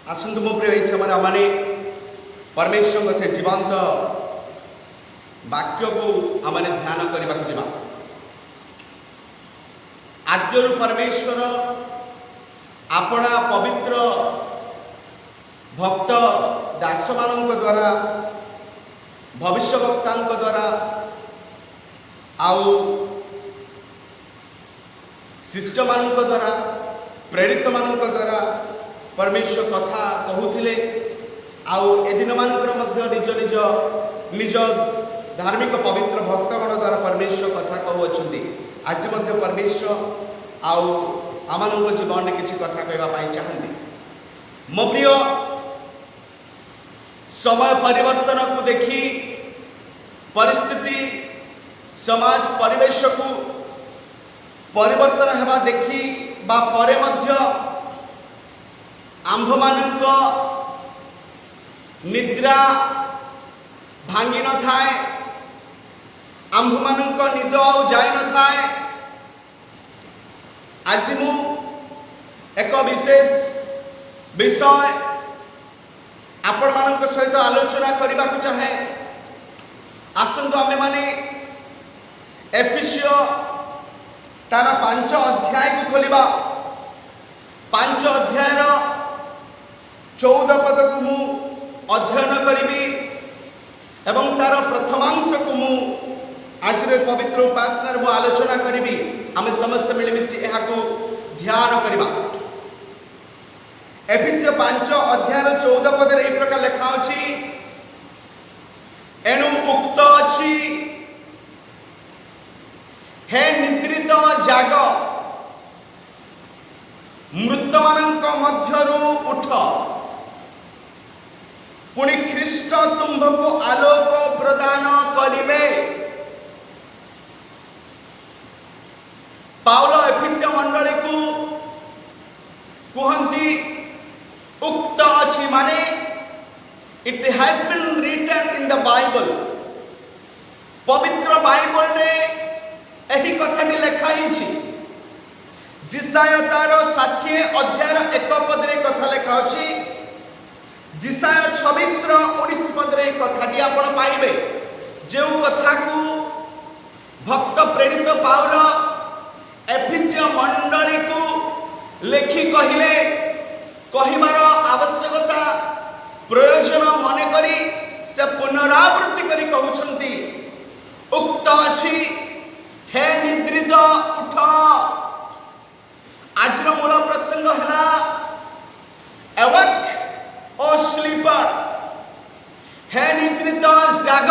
आसतु मो प्रिय यही समय आम परमेश्वर से जीवंत वाक्य को आम ध्यान करने को जा आद्यरु परमेश्वर अपना पवित्र भक्त दास मान द्वारा भविष्यवक्ता द्वारा आउ शिष्य मान द्वारा प्रेरित मान द्वारा परमेश्वर कथा कहूथिले आउ ए दिन मानकर निज निज निज धार्मिक पवित्र भक्तगण द्वारा परमेश्वर कथा कहूँ आज परमेश्वर आउ आम जीवन में किसी कथा कहवाई चाहती मो प्रिय समय परिवर्तन को देखी परिस्थिति समाज परिवेश को परिवर्तन हेबा देखी बा परे मध्य आंभ मानक निद्रा भांगी न थाए आंभ मानक निद आउ जाई न थाए आज मु एक विशेष विषय आपण मानक सहित आलोचना करने को चाहे आसंतु आमे माने एफिसियो तार 5 अध्याय को खोलिबा 5 अध्याय 14 पद को मु अध्ययन करी एवं तार प्रथमांश को मु आज पवित्र उपासना मु आलोचना करी आम समस्त मिलमिशि यह ध्यान करवा एफिसियो 5 अध्याय 14 पद ए प्रकार लिखा अछि एणु उक्त अछि हे निद्रित जाग मृत मानक मध्यरु उठ पुणी ख्रीष्ट तुम्भको आलोक प्रदान करिवे। पाउल एफिसियो मंडली को कहती उक्त अछि माने it has been written in the Bible पवित्र बाइबल ने एही कथाटी लिखाई जिसाय तार 60 अध्याय 1 पद रे कथा लिखा अछि जिसाय 26 रो 19 पद रे कथाटी आपण पाइबे जो कथा को भक्त प्रेरित पाउल एफिसियो मंडली को लेखि कहिले कहिबार आवश्यकता प्रयोजन मन करी से पुनरावृत्ति करी कहउछंती उक्त अछि हे निद्रित उठ। आज मूल प्रसंग है अवक ओ स्लीपर हे निद्रित जाग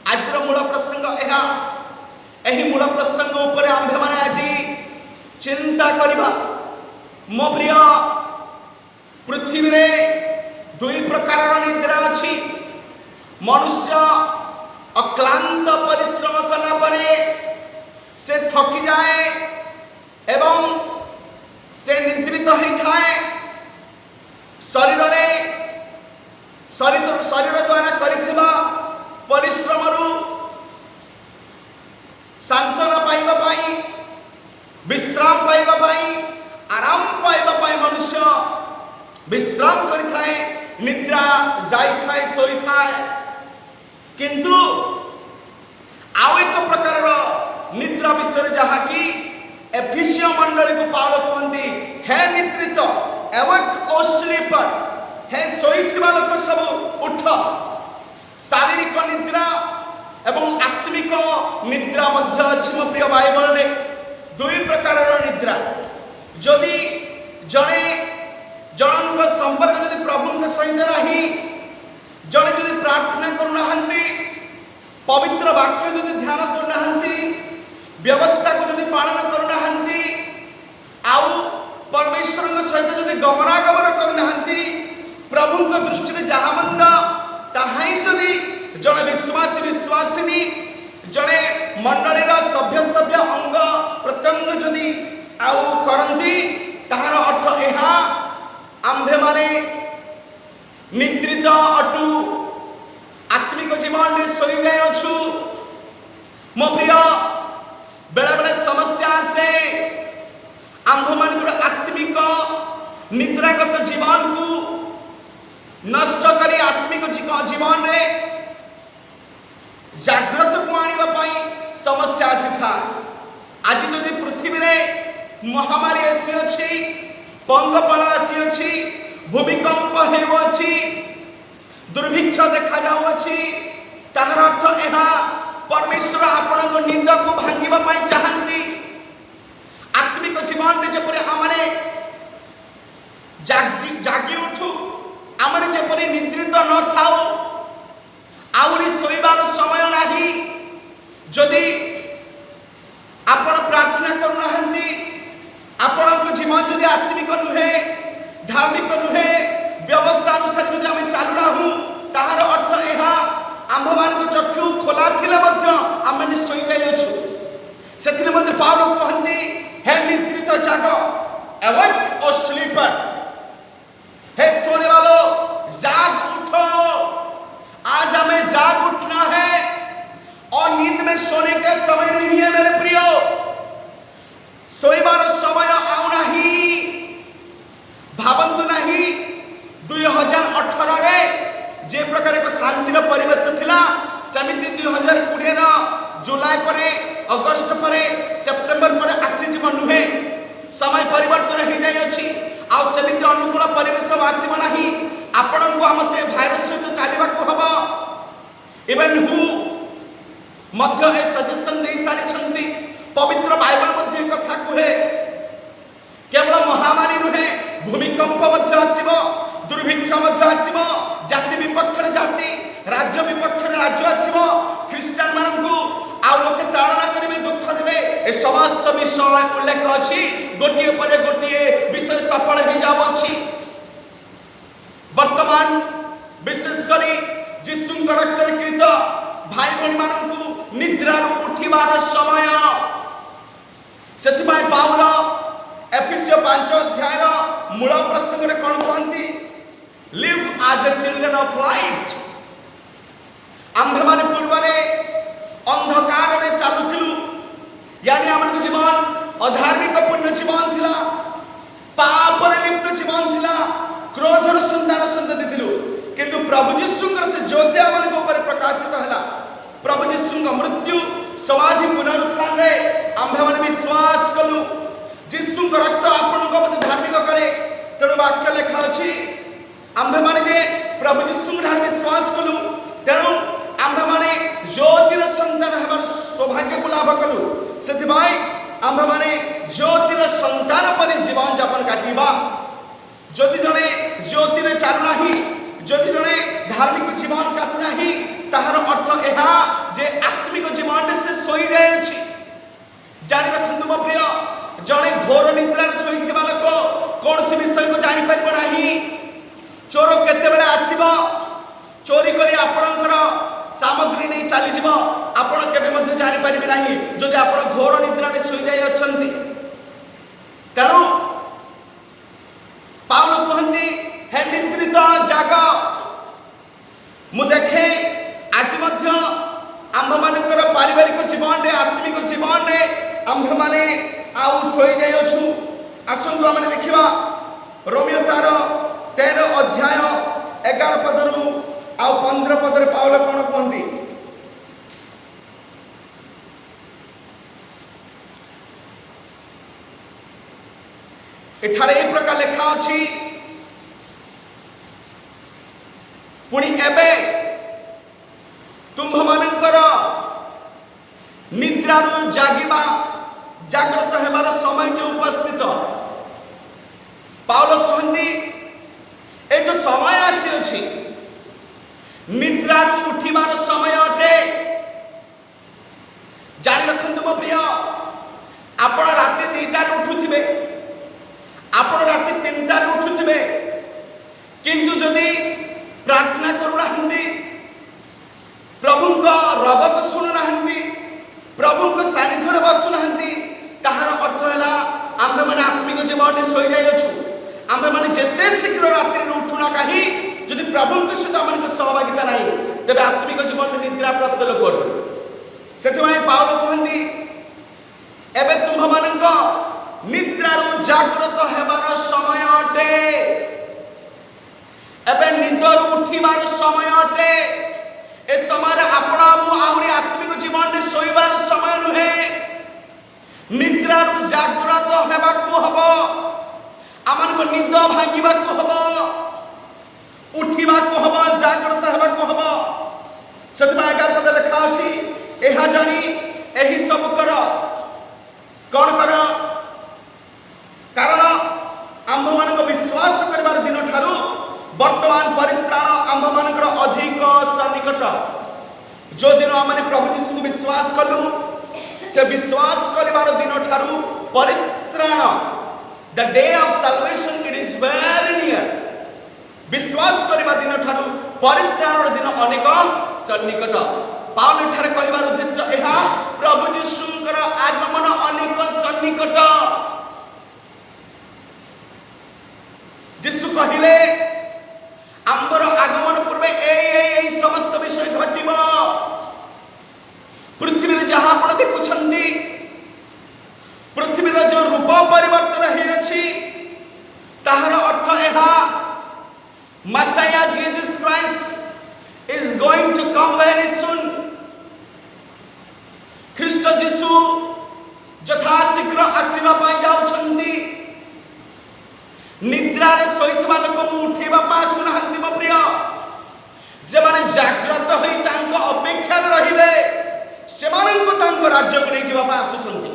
आज मूल प्रसंग यही मूल प्रसंग उपर आंभे माने आज चिंता करबा मो प्रिय पृथ्वी रे दुई प्रकार निद्रा अछि मनुष्य अक्लांत परिश्रम कला परे से थकी जाए एवं से निद्रित ही थाए शरीर द्वारा करिथिबा परिश्रम रु सांत्वना पाइबा पाई विश्राम पाइबा पाई आराम पाइबा पाई मनुष्य विश्राम करि थाए निद्रा जाई थाए सोई थाए किंतु आउ एक प्रकार निद्रा विषय जहा कि एफिसियो मंडली को पाउल कहती हे निद्रित एवक ओ स्लीपर हे सोईथिबा लोक सब उठ। शारीरिक निद्रा एवं आत्मिक निद्रा मध्य अछि मो प्रिय बाइबल रे दुई प्रकार निद्रा जदि जणे जनक संपर्क जदि प्रभु सहित नाही जड़े जदि प्रार्थना करूना पवित्र वाक्य जदि ध्यान करूना व्यवस्था को जदि पालन करूना आउ परमेश्वर सहित जदि गमनागमन करूना प्रभु दृष्टि जहाँ मंद ताही जदि जड़े विश्वासी विश्वासिनी जड़े मंडलीर सभ्य सभ्य अंग प्रत्यंग जदि आउ करती ताहार अर्थ यह आंभे माने निद्रित अटु आत्मिक जीवन में सोई गए अच्छु मो प्रिय बेले बेले समस्या आसे आंभ मान आत्मिक निद्रागत जीवन को नष्ट करी आत्मिक जीवन रे जागृत को आनिबा पई समस्या आसी था। आज जदि पृथ्वी रे महामारी आसी अछि, पंगपाल आसी अछि, भूमिकंप हेउ अछि, दुर्भिक्ष देखा जाउ अछि, ताहार अर्थ एहा परमेश्वर आपण को निंद को भांगिबा पई चाहंती। आत्मिक जीवन रे जेपरि हमने जागी उठू, आमने जेपरि निद्रित न थाऊ, आउरी सोइबार समय नाही। जदि आपण प्रार्थना करू नाहंती, आपण को जीवन जदि आत्मिक नुहे, धार्मिक नुहे, व्यवस्था अनुसार जदि आमे चालू नाहू, ताहार अर्थ एहा आम्भ मान को चक्षु खोला थिले मध्य आमे सोई जाई अछु। सेथिरे मध्य पावल कहंती, हे निद्रित जाग, अवेक ओ स्लीपर, हे सोने वालों जाग उठो। आज हमें जाग उठना है और नींद में सोने का समय नहीं है मेरे प्रियो। सोईबार समय आउ नहीं, भावंतु नहीं 2018 रे जे प्रकार एक शांतिर परिवेश थिला, सेमिति 2020 रा जुलाई परे, अगस्त परे, सेप्टेम्बर परे आसी जीव नुहे। समय परिवर्तन हो जाई अछि, आ सेमिति अनुकूल परिवेश आसीबा नाही। आपण को हमते भाइरस सहित चलिबा को हबो। इवन हु मध्य ए सजेशन दे सारी छंती, पवित्र बाइबल मध्य कथा कहे, केवल महामारी नुहे, भूमिकंप मध्य आसीबो, दुर्भिक्ष मध्य आसीबो, जाति विपक्ष जाति, राज्य विपक्ष राज्य आसीबो, ख्रिस्टियन माननकु आ लोके ताड़ना करिवे, दुख देबे। ए समस्त विषय उल्लेख अछि, गोटिए परे गोटिए विषय सफल हो जाव अछि। वर्तमान विशेष करी यीशु रक्तरे कृत भाई भणी माननकु निद्रारू उठिबार समय। सेतिबाई पाउल एफिसियो 5 अध्याय मूल प्रसंग रे कोन कहंती, live as a children of light. आम्भे माने पूर्व रे अंधकार रे चालुथिलु, यानी हमन जीवन अधार्मिक पुण्य जीवन थिला, पाप रे लिप्त जीवन थिला, क्रोध रो संतति थिलु। किंतु प्रभु यीशु से ज्योति हमन को ऊपर प्रकाशित हला। प्रभु यीशु मृत्यु समाधि पुनरुत्थान रे आम्भे माने विश्वास कलु। यीशु रक्त आपण को मते धार्मिक करे, तेणु वाक्य लेखा अछि, आम्भे माने जे प्रभु यीशु ठार विश्वास कलु, तेणु आम्भे माने ज्योतिर संतान हेबार सौभाग्य को लाभ कलु। सेथिबाई आम्भे माने ज्योतिर संतान परि जीवन यापन काटिबा। जदि जने ज्योतिर चालु नाही, जदि जने धार्मिक जीवन काटु नाही, ताहार अर्थ एहा जे आत्मिक जीवन से सोई जाय अछि। जानि रखंतु मो प्रिय, जने घोर निद्रा सोईथिबा लोक कोनसी विषय को जानि परिबो नाही। चोर केते बेले आसीबो, चोरी करी आपणकर सामग्री नहीं चली जीव, आपण केबे मध्ये जानि परिबे नाही, जदि आपण घोर निद्रा रे सोई जाय अछंती। तेणु पावल कहंती, हे निद्रित जाग। मु देखे आज मध्य आम्भ मानकर पारिवारिक जीवन रे, आत्मिक जीवन रे आम्भ माने आउ सोई जाय अछु। आसंतु आमे देखिबा रोमियो तार 13 अध्याय 11 पदरु आ 15 पद रे पावल कोन कहंती, एठारे ए प्रकार लेखा अछि, पुणी एबे तुम्भ मानकर निद्रारू जागिबा, जागृत हेबार समय जे उपस्थित। पावल कहंती, ए जो समय आसी अछि, निद्रारू उठिबार समय अटे। जानि रखंतु मो प्रिय, आपण राति 2टा रे उठुथिबे, आपण राति 3टा रे उठुथिबे, किंतु जदि प्रार्थना करू नाहंती, प्रभु को रब को सुनु नाहंती, प्रभु को सानिध्य रे बसु नाहंती, ताहार अर्थ हैला आम्भे माने आत्मिक जीवन सोई जाय अछु। आम्भे माने जेते शीघ्र रात्रि रे उठुना काहे, जदि प्रभु के सहित आमन को सहभागिता नाही, तेबे आत्मिक जीवन निद्रा प्राप्त लोक करबे। सेतिमाई पावल कहंती, एबे तुम्भ मानक निद्रारू जागृत हेबार समय अटे। निद भांगिबाकु हबो उठिबाकु हबो जागृत हेबाकु हबो सतमा 11 पद लिखा अछि एहा जानी एही सब कर कोन कर कारण आंभ मानक विश्वास करिबार दिन ठारू वर्तमान परित्राण आंभ मानकर अधिक सन्निकट जो दिन आमने प्रभु यीशु को विश्वास कलु से विश्वास करिबार दिन ठारू परित्राण the day of salvation it is very near विश्वास करिबा दिन ठारू परित्राण दिन अनेक सन्निकट पाउल ठारे कहिबार उद्देश्य एहा प्रभु यीशुकर आगमन अनेक सन्निकट यीशु कहिले आंबर आगमन पूर्वे ए समस्त विषय घटिबो पृथ्वी रे जहां आपण देखुछंदी पृथ्वी रे जो रूप परिवर्तन हे अछि ताहार अर्थ एहा messiah Jesus Christ is going to come very soon ख्रीष्ट यीशु यथा शीघ्र आसीबा पई जाउछंदी निद्रा रे सोइतबा लोक मु उठेबा पा सुनाहंती म प्रिय जे माने जागृत होई तांको अपेक्षा रहिबे सेमानंको तांको राज्य को नै जिबा पा आसुछंती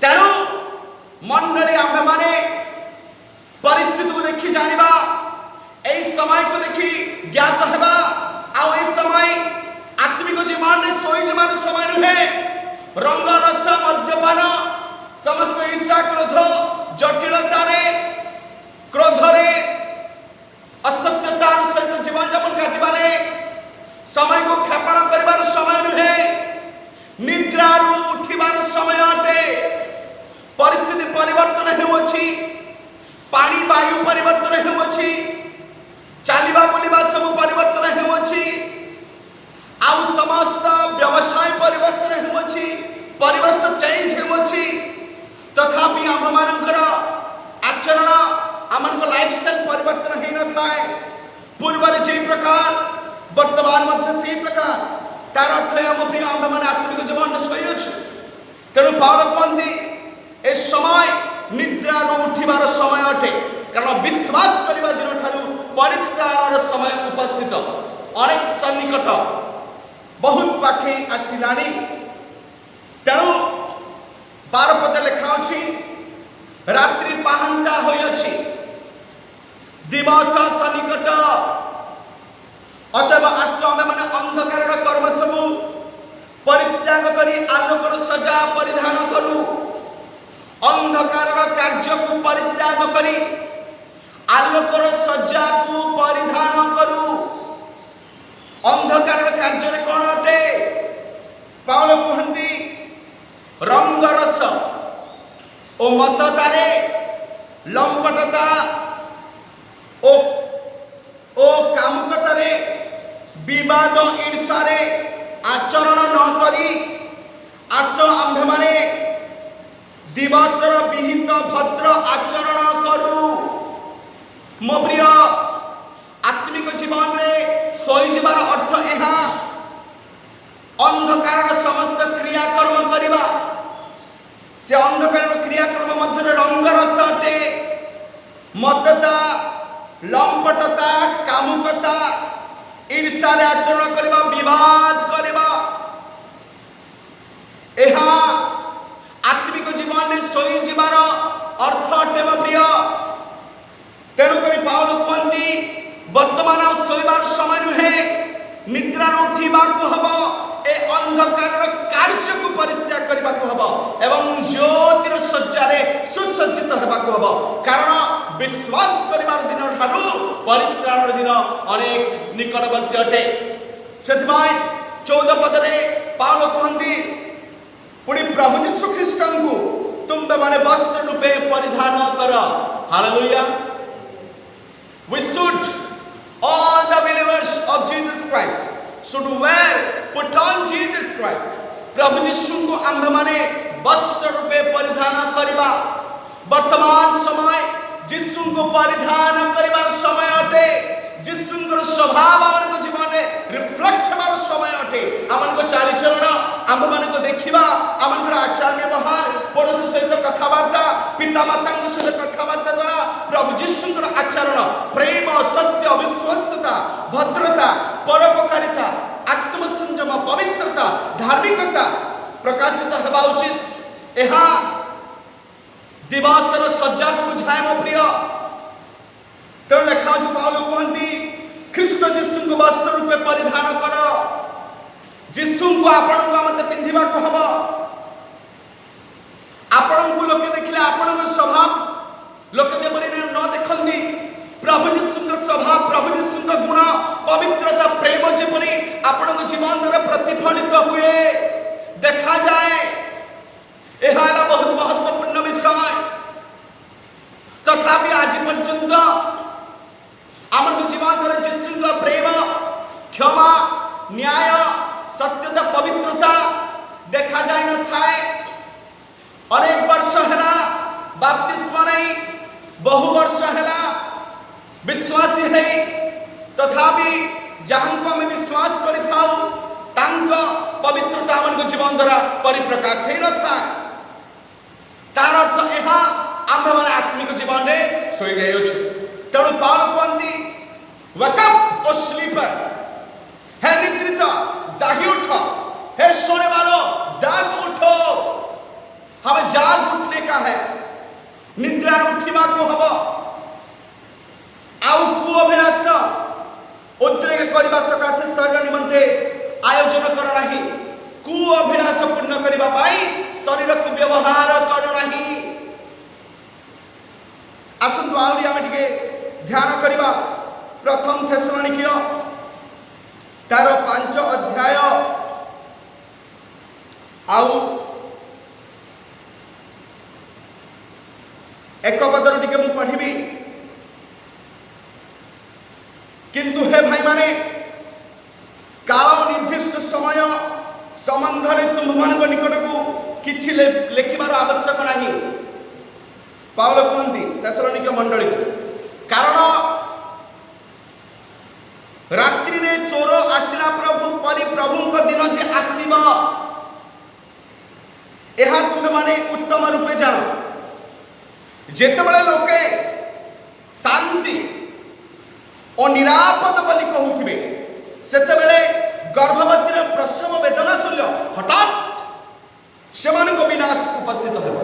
तेनु मंडली आमे माने परिस्थिति को देखि जानिबा एई समय को देखि ज्ञात हेबा आ ए समय आत्मिक जीवन रे सोई जमान समय नुहे रंग रस मद्यपान समस्त ईर्षा क्रोध जटिलता रे क्रोध रे असत्यतार सहित जीवन यापन काटिबारे समय को क्षेपण करिबार समय नुहे निद्रा रु उठिबार समय अटे परिस्थिति परिवर्तन हेउछि पानी वायु परिवर्तन हेउछि चालिबा बोलिबा सब परिवर्तन हेउछि आउ समस्त व्यवसाय परिवर्तन हेउछि परिवेश चेंज हेउछि तथापि हम मानकर आचरण हमन को लाइफस्टाइल परिवर्तन हे न थाए पूर्व रे जे प्रकार वर्तमान मध्य से प्रकार तार अर्थ हम प्रिय हम मन आत्मिक जीवन सही अछि तेनु पावल कोंदी ए समय निद्रा रो उठिबार समय अटे कारण विश्वास करिबा दिन ठारू परित्राणर समय उपस्थित अनेक सन्निकट बहुत पाखे आसिलानी तेणु 12 पद लिखा अछि रात्रि पाहंता होई अछि दिवस सन्निकट अतएव आसो आमे माने अंधकारर कर्म सबु परित्याग करी आलोकर सजा परिधान करू अंधकारर कार्य को परित्याग करी आलोकर सज्जा को परिधान करू अंधकार कार्य रे कोन अटे पावल कहंदी रंग रस ओ मतदारे लंपटता ओ कामुकतारे विवाद ईर्षा रे आचरण न करी आसो आम्भे माने दिवसर विहित भद्र आचरण करू मो प्रिय आत्मिक जीवन रे सोई जीवार अर्थ एहा अंधकार समस्त क्रियाकर्म करिबा से अंधकार क्रियाकर्म मध्य रंग रस अटे मदता लंपटता कामुकता ईर्षा रे आचरण करिबा विवाद करिबा एहा आत्मिक जीवन रे सोई जीवार अर्थ अटे मो प्रिय तेणु करी पावल कहती वर्तमान सोईबार समय नुहे निद्रा उठा हम ए अंधकार कार्य को परित्याग करने को हम एवं ज्योतिर सज्जार सुसज्जित होगा हम कारण विश्वास करिबार दिन ठारू परित्राण दिन अनेक निकटवर्ती अटे से 14 पदरे पावल कहती पुणी प्रभु यीशु ख्रीष्ट को तुम्बे माने वस्त्र रूपे परिधान कर hallelujah We should, all the believers of Jesus Christ should put on Jesus Christ. प्रभु यीशु को आम्भे माने वस्त्र रूपे परिधान करिबा वर्तमान समय यीशु को परिधान करिबार समय अटे यीशु को स्वभाव हमन जीवन में रिफ्लेक्ट होबार समय अटे हमन को चाली चलन आम मन को देखिबा हमन आचार व्यवहार पड़ोसी सहित कथबार्ता पिता माता सहित कथबार्ता द्वारा प्रभु यीशुଙ୍କର आचरण प्रेम सत्य विश्वस्तता भद्रता परोपकारिता आत्मसंयम पवित्रता धार्मिकता प्रकाशित हेबा उचित। यह दिवसर सज्जा को बुझाए मो प्रिय। तेणु लेखा होची पाउल कहती ख्रीष्ट जीशु को वस्त्र रूपे परिधान कर। जीशु को आपण को मते पिंधिबा को हबो। आपण को लोके देखिले आपण को स्वभाव लोके जेपरि न देखंदी प्रभु जीशु का स्वभाव प्रभु जीशु का गुण पवित्रता प्रेम जेपरि आपण को जीवन द्वारा प्रतिफलित हुए देखा जाए। यह बहुत महत्वपूर्ण विषय। तथापि आज पर्यंत आम जीवन द्वारा जीशु का प्रेम क्षमा न्याय सत्यता पवित्रता देखा जाए न थाए। अनेक वर्ष है बाप्तिस्मा नहीं बहु वर्ष है विश्वासी है तथापि जहां को आम विश्वास करि थाउ तांको पवित्रता आम जीवन द्वारा परिप्रकाश है न था। तार अर्थ यह आम मैंने आत्मिक जीवन में सोई गए अच्छे। तेणु पाउल कहती वेक अप ओ स्लीपर हे निद्रित जागी उठ हे सोने वालों जाग उठो। हमें जाग उठने का है निद्रा उठिबा को हबो आउ कु अभिलाष उद्रेक करबा सकाशे शरीर निमंते आयोजन कर नाही कु अभिलाष पूर्ण करबा पाई शरीर को व्यवहार कर नाही। आसंतु आउरी आमे टिके ध्यान करबा प्रथम थेसलोनिकियो तार 5 अध्याय आउ एक पदर टिके मु पढ़िबी। किंतु हे भाई माने काल निर्दिष्ट समय संबंध में तुम मान निकट को किछि लेखिबार आवश्यक नहीं। पाउल कहती थेसलोनिके मंडली को कारण रात्रि रे चोर आसिला प्रभु परि प्रभु को दिन जे आसीबा एहा तुम माने उत्तम रूपे जानो। जेतेबेले लोके शांति और निरापद बोली कहूथिबे सेतेबेले गर्भवती प्रसव वेदना तुल्य हठात सेमान को विनाश उपस्थित हेबो।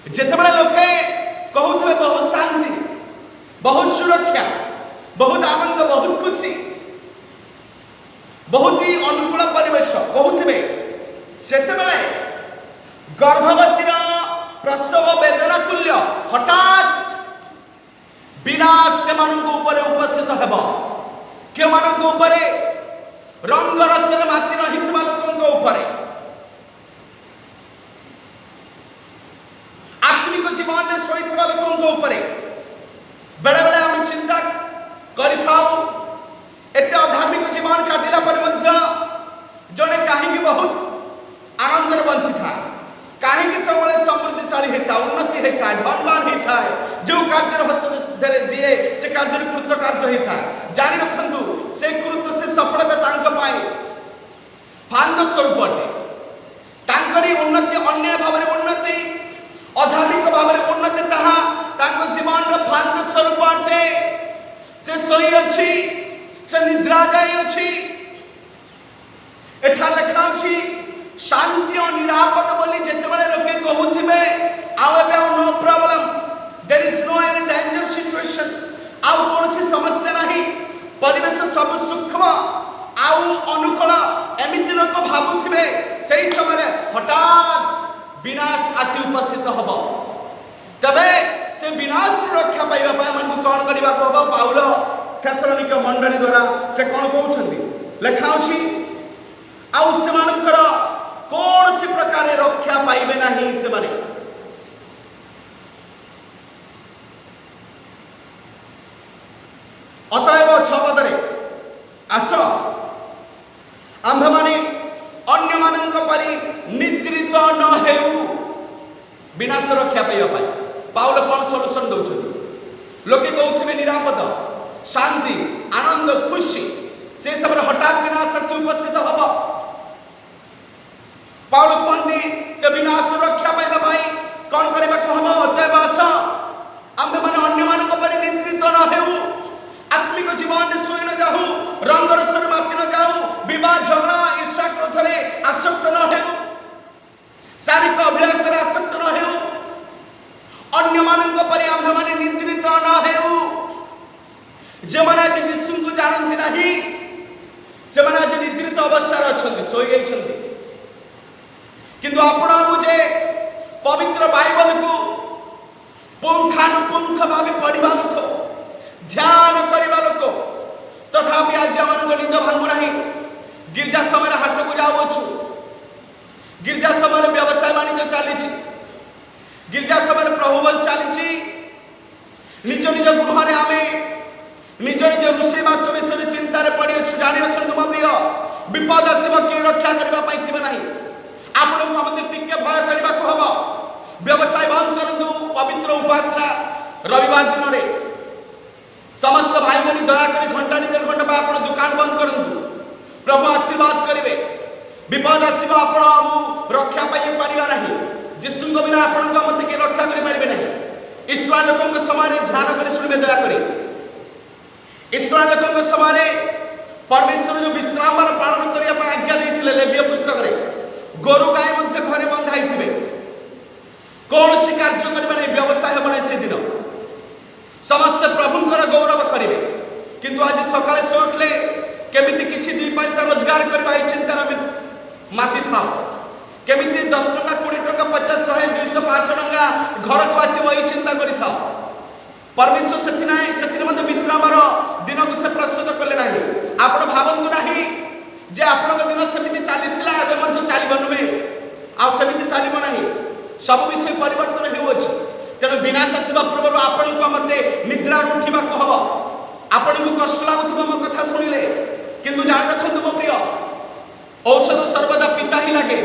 जेतेबेले लोके कहूथिबे बहुत शांति बहुत सुरक्षा बहुत आनंद बहुत खुशी बहुत ही अनुकूल परिवेश कहूथिबे सेतेबेले गर्भवती प्रसव वेदना तुल्य हठात विनाश से ऊपर उपस्थित हेब। के ऊपर रंग रसर माति रहितबा लोकंक ऊपर आत्मिक जीवन में सोईथबा लोकंक ऊपर बेले बेले हम चिंता करिथाउ एते अधार्मिक जीवन काटिला पर मध्य जने काहे बहुत आनंद बंची था कहीं सब समृद्धिशाली होता उन्नति होता है धनवान होता है जो कार्य हस्त दिए से कार्य कृत कार्य होता है जानी रखु से कृत से सफलता फांद स्वरूप अटे उन्नति अन्य भाव उन्नति अधार्मिक भाव उन्नति ताहा जीवन फांद स्वरूप अटे। से सोई अच्छी से निद्रा जाई अच्छी एठा लेखा अच्छी शांति और निरापद बोली जेतेबेले लोके कहूथिबे आउ एबे no problem there is no any danger situation आउ कोनसी समस्या नहीं परिवेश सब सूक्ष्म आउ अनुकूल एमिति लोक भाबुथिबे सेही समय हठात विनाश आसी उपस्थित हबो। तबे से विनाश रक्षा पाइबा पाए मन को कोन करिबा को हबो। पाउल थेसलोनिके मंडली द्वारा से कोन कहउछंती लेखा अछि आउ सेमानकर कौन सी प्रकार रक्षा पाइबे नहीं से माने अतएव 6 पदरे आस आंभ माने अन्य मानक परि निद्रित न हेउ विनाश रक्षा पाइबा पाए पाउल कौन सॉल्यूशन दउछथि। लोके कहउथिबे निरापद शांति आनंद खुशी से सब हठात विनाश से उपस्थित हबो। पाउल कहती से विनाश रक्षा पाइबा भाई कौन करबा कहबो अतएव आस आंभ जो मैंने आज यीशु को जानती नहीं से मैंने आज निद्रित अवस्था अच्छा शोई गई किंतु आपण मुझे पवित्र बाइबल को पुंखानुपुंख भाव पढ़ा लोक ध्यान करवा लोक तथापि आज आम निंद भांगु ना गिरजा समय हाट को जाऊँ गिरजा समय व्यवसाय वाणिज्य चली गिरजा समय प्रभुबल चली निज निज गृह आम निज निज रोषेवास विषय चिंतार पड़ी अच्छु जानी रखु मो प्रिय विपद आसव किए रक्षा करने थे ना आपन को टिके भय करने को हम व्यवसाय बंद करूँ पवित्र उपासना रविवार दिन में समस्त भाई भाई दयाकोरी घंटा 1.5 घंटा आप दुकान बंद करूँ प्रभु आशीर्वाद करेंगे विपद आसव आप रक्षा पाइबा ना जीशु बिना आपण मत किए रक्षा करेंगे ना इस्राएल लोकों समय ध्यान कर शुणवे दयाकोरी इस्राएल लोकों समय परमेश्वर जो विश्राम पालन करने आज्ञा देते लेवीय पुस्तक में गोरु गाय मध्य घरे बंधाई थे कौन सी कार्य करें व्यवसाय बना से दिन समस्त प्रभुंर गौरव करेंगे किंतु आज सकाଳେ से उठले केमिति किछि 2 पैसा रोजगार करबा ई चिंता में माति था केमिति 10 टका 20 टका 50 100 200 500 टका घर को आसी वही चिंता करि था परमेश्वर सेति नाही सेति मते विश्रामर दिन को से प्रस्तुत करले नाही आपण भावंतु नाही जे आपण दिन सेमिति चलीथिला एबे मते चलीब नुहे आ सेमिति चलीब नाही सब विषय परिवर्तन हेउछ तेणु विनाश आसवा पूर्व आपण को मते निद्रा उठिबा को हबो आपण को कष्ट लागुथिबो मो कथा सुनिले किंतु जान रखंतु मो प्रिय औषध सर्वदा पिता ही लागे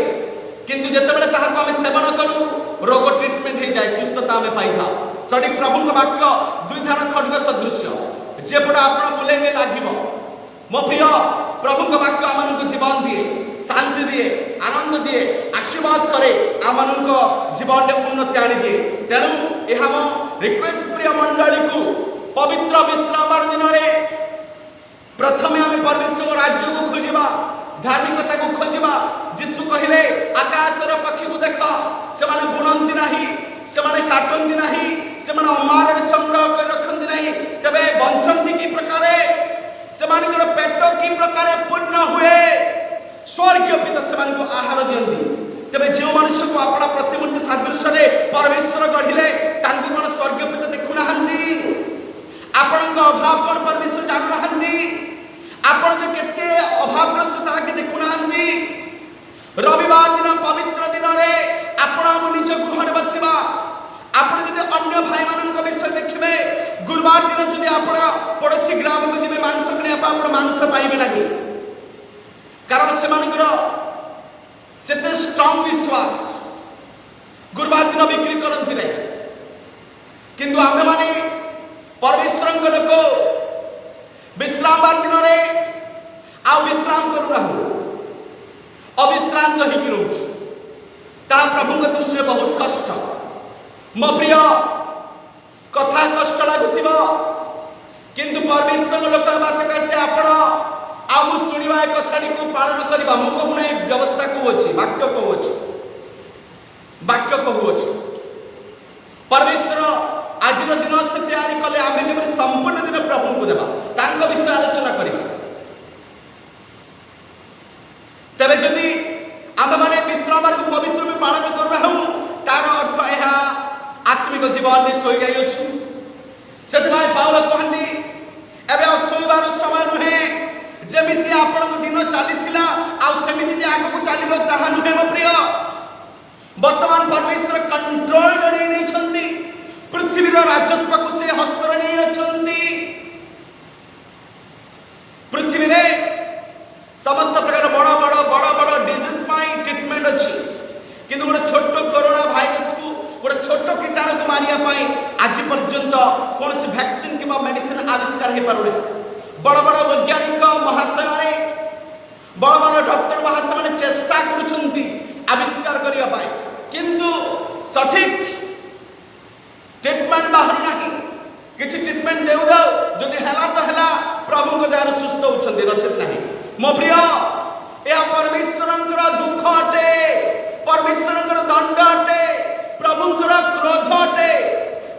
किंतु जेतेबेले ताहा को हम सेवन करू रोग ट्रीटमेंट हे जाय सुस्थता हमें पाई था सडी प्रभु को वाक्य दुईधार खड्ग सदृश जेपड़ आपण बुलेबे लागिबो मो प्रिय प्रभु को वाक्य आमन को जीवन दिए शांति दिए आनंद दिए आशीर्वाद करे आमन को जीवन में उन्नति आनी दिए तेणु यह रिक्वेस्ट प्रिय मंडली को पवित्र विश्राम दिन में प्रथमे आम परमेश्वर राज्य को खोजा धार्मिकता को खोजा जीशु कहले आकाशर पक्षी को देख से बुणंती नहीं से काटती नहीं से अमार संग्रह कर रखती नहीं तबे बंचती कि प्रकार से पेट कि प्रकार पूर्ण हुए स्वर्गीय पिता से आहार दियंती तबे जो मनुष्य को अपना प्रतिमूर्ति सादृश्य परमेश्वर गढ़िले तांको कौन स्वर्गीय पिता देखु नाहंती आपण अभाव कौन परमेश्वर जानू नाहंती आपण जो केते अभावग्रस्त ताके देखु नाहंती रविवार दिन पवित्र दिन रे आपण निज गृह बसिबा आपण जदि अन्य भाई मानन विषय देखिबे गुरुवार दिन जदि आपण पड़ोसी ग्राम को जिबे मांस किने आपण मांस पाइबे नाही कारण से सेते स्ट्रांग विश्वास गुरुवार दिन बिक्री करती नहीं किंतु आमे माने परमेश्वर लोक विश्राम दिन में आ विश्राम करूना अविश्रांत होकर रोज ता प्रभु के दृष्टि बहुत कष्ट मो प्रिय कथा कष्ट लगुथिबो किंतु परमेश्वर लोक सकाशे आपण आउ शुणा कथाटी को पालन करवा मु कहूना व्यवस्था कहूँ वाक्य कहूँ वाक्य कहूँ परमेश्वर आज दिन से तैयारी कले आम जब संपूर्ण दिन प्रभु को देवा विषय आलोचना करवा तेरे जदि आम मैंने विश्राम को पवित्र में पालन करूँ तार अर्थ यह आत्मिक जीवन में शोई जाइए से पावल कहती एवं शोबार समय नुहे जमिति आपण दिन चली आमिति आग को चलो ताहा नुहे मो प्रिय वर्तमान परमेश्वर कंट्रोल नहीं पृथ्वी राजत्व को से हस्तर नहीं पृथ्वी रे समस्त प्रकार बड़ बड़ बड़ बड़ डिजीज ट्रीटमेंट अच्छी किंतु गोटे छोट कोरोना भाइरस को गोटे छोट कीटाणु को मारिया आज पर्यंत कौन वैक्सीन कि मेडिसिन आविष्कार हो पारे बड़ बड़ वैज्ञानिक महाशय माने बड़ बड़ डॉक्टर महाशय माने चेष्टा करुछंती आविष्कार करने किंतु सठिक ट्रीटमेंट बाहर नहीं किसी ट्रीटमेंट देउ दो जदि हला तो हला प्रभु को द्वारा सुस्थ होछंती नचित नहीं मो प्रिय या परमेश्वरंकर दुख अटे परमेश्वरंकर दंड अटे प्रभुंकर क्रोध अटे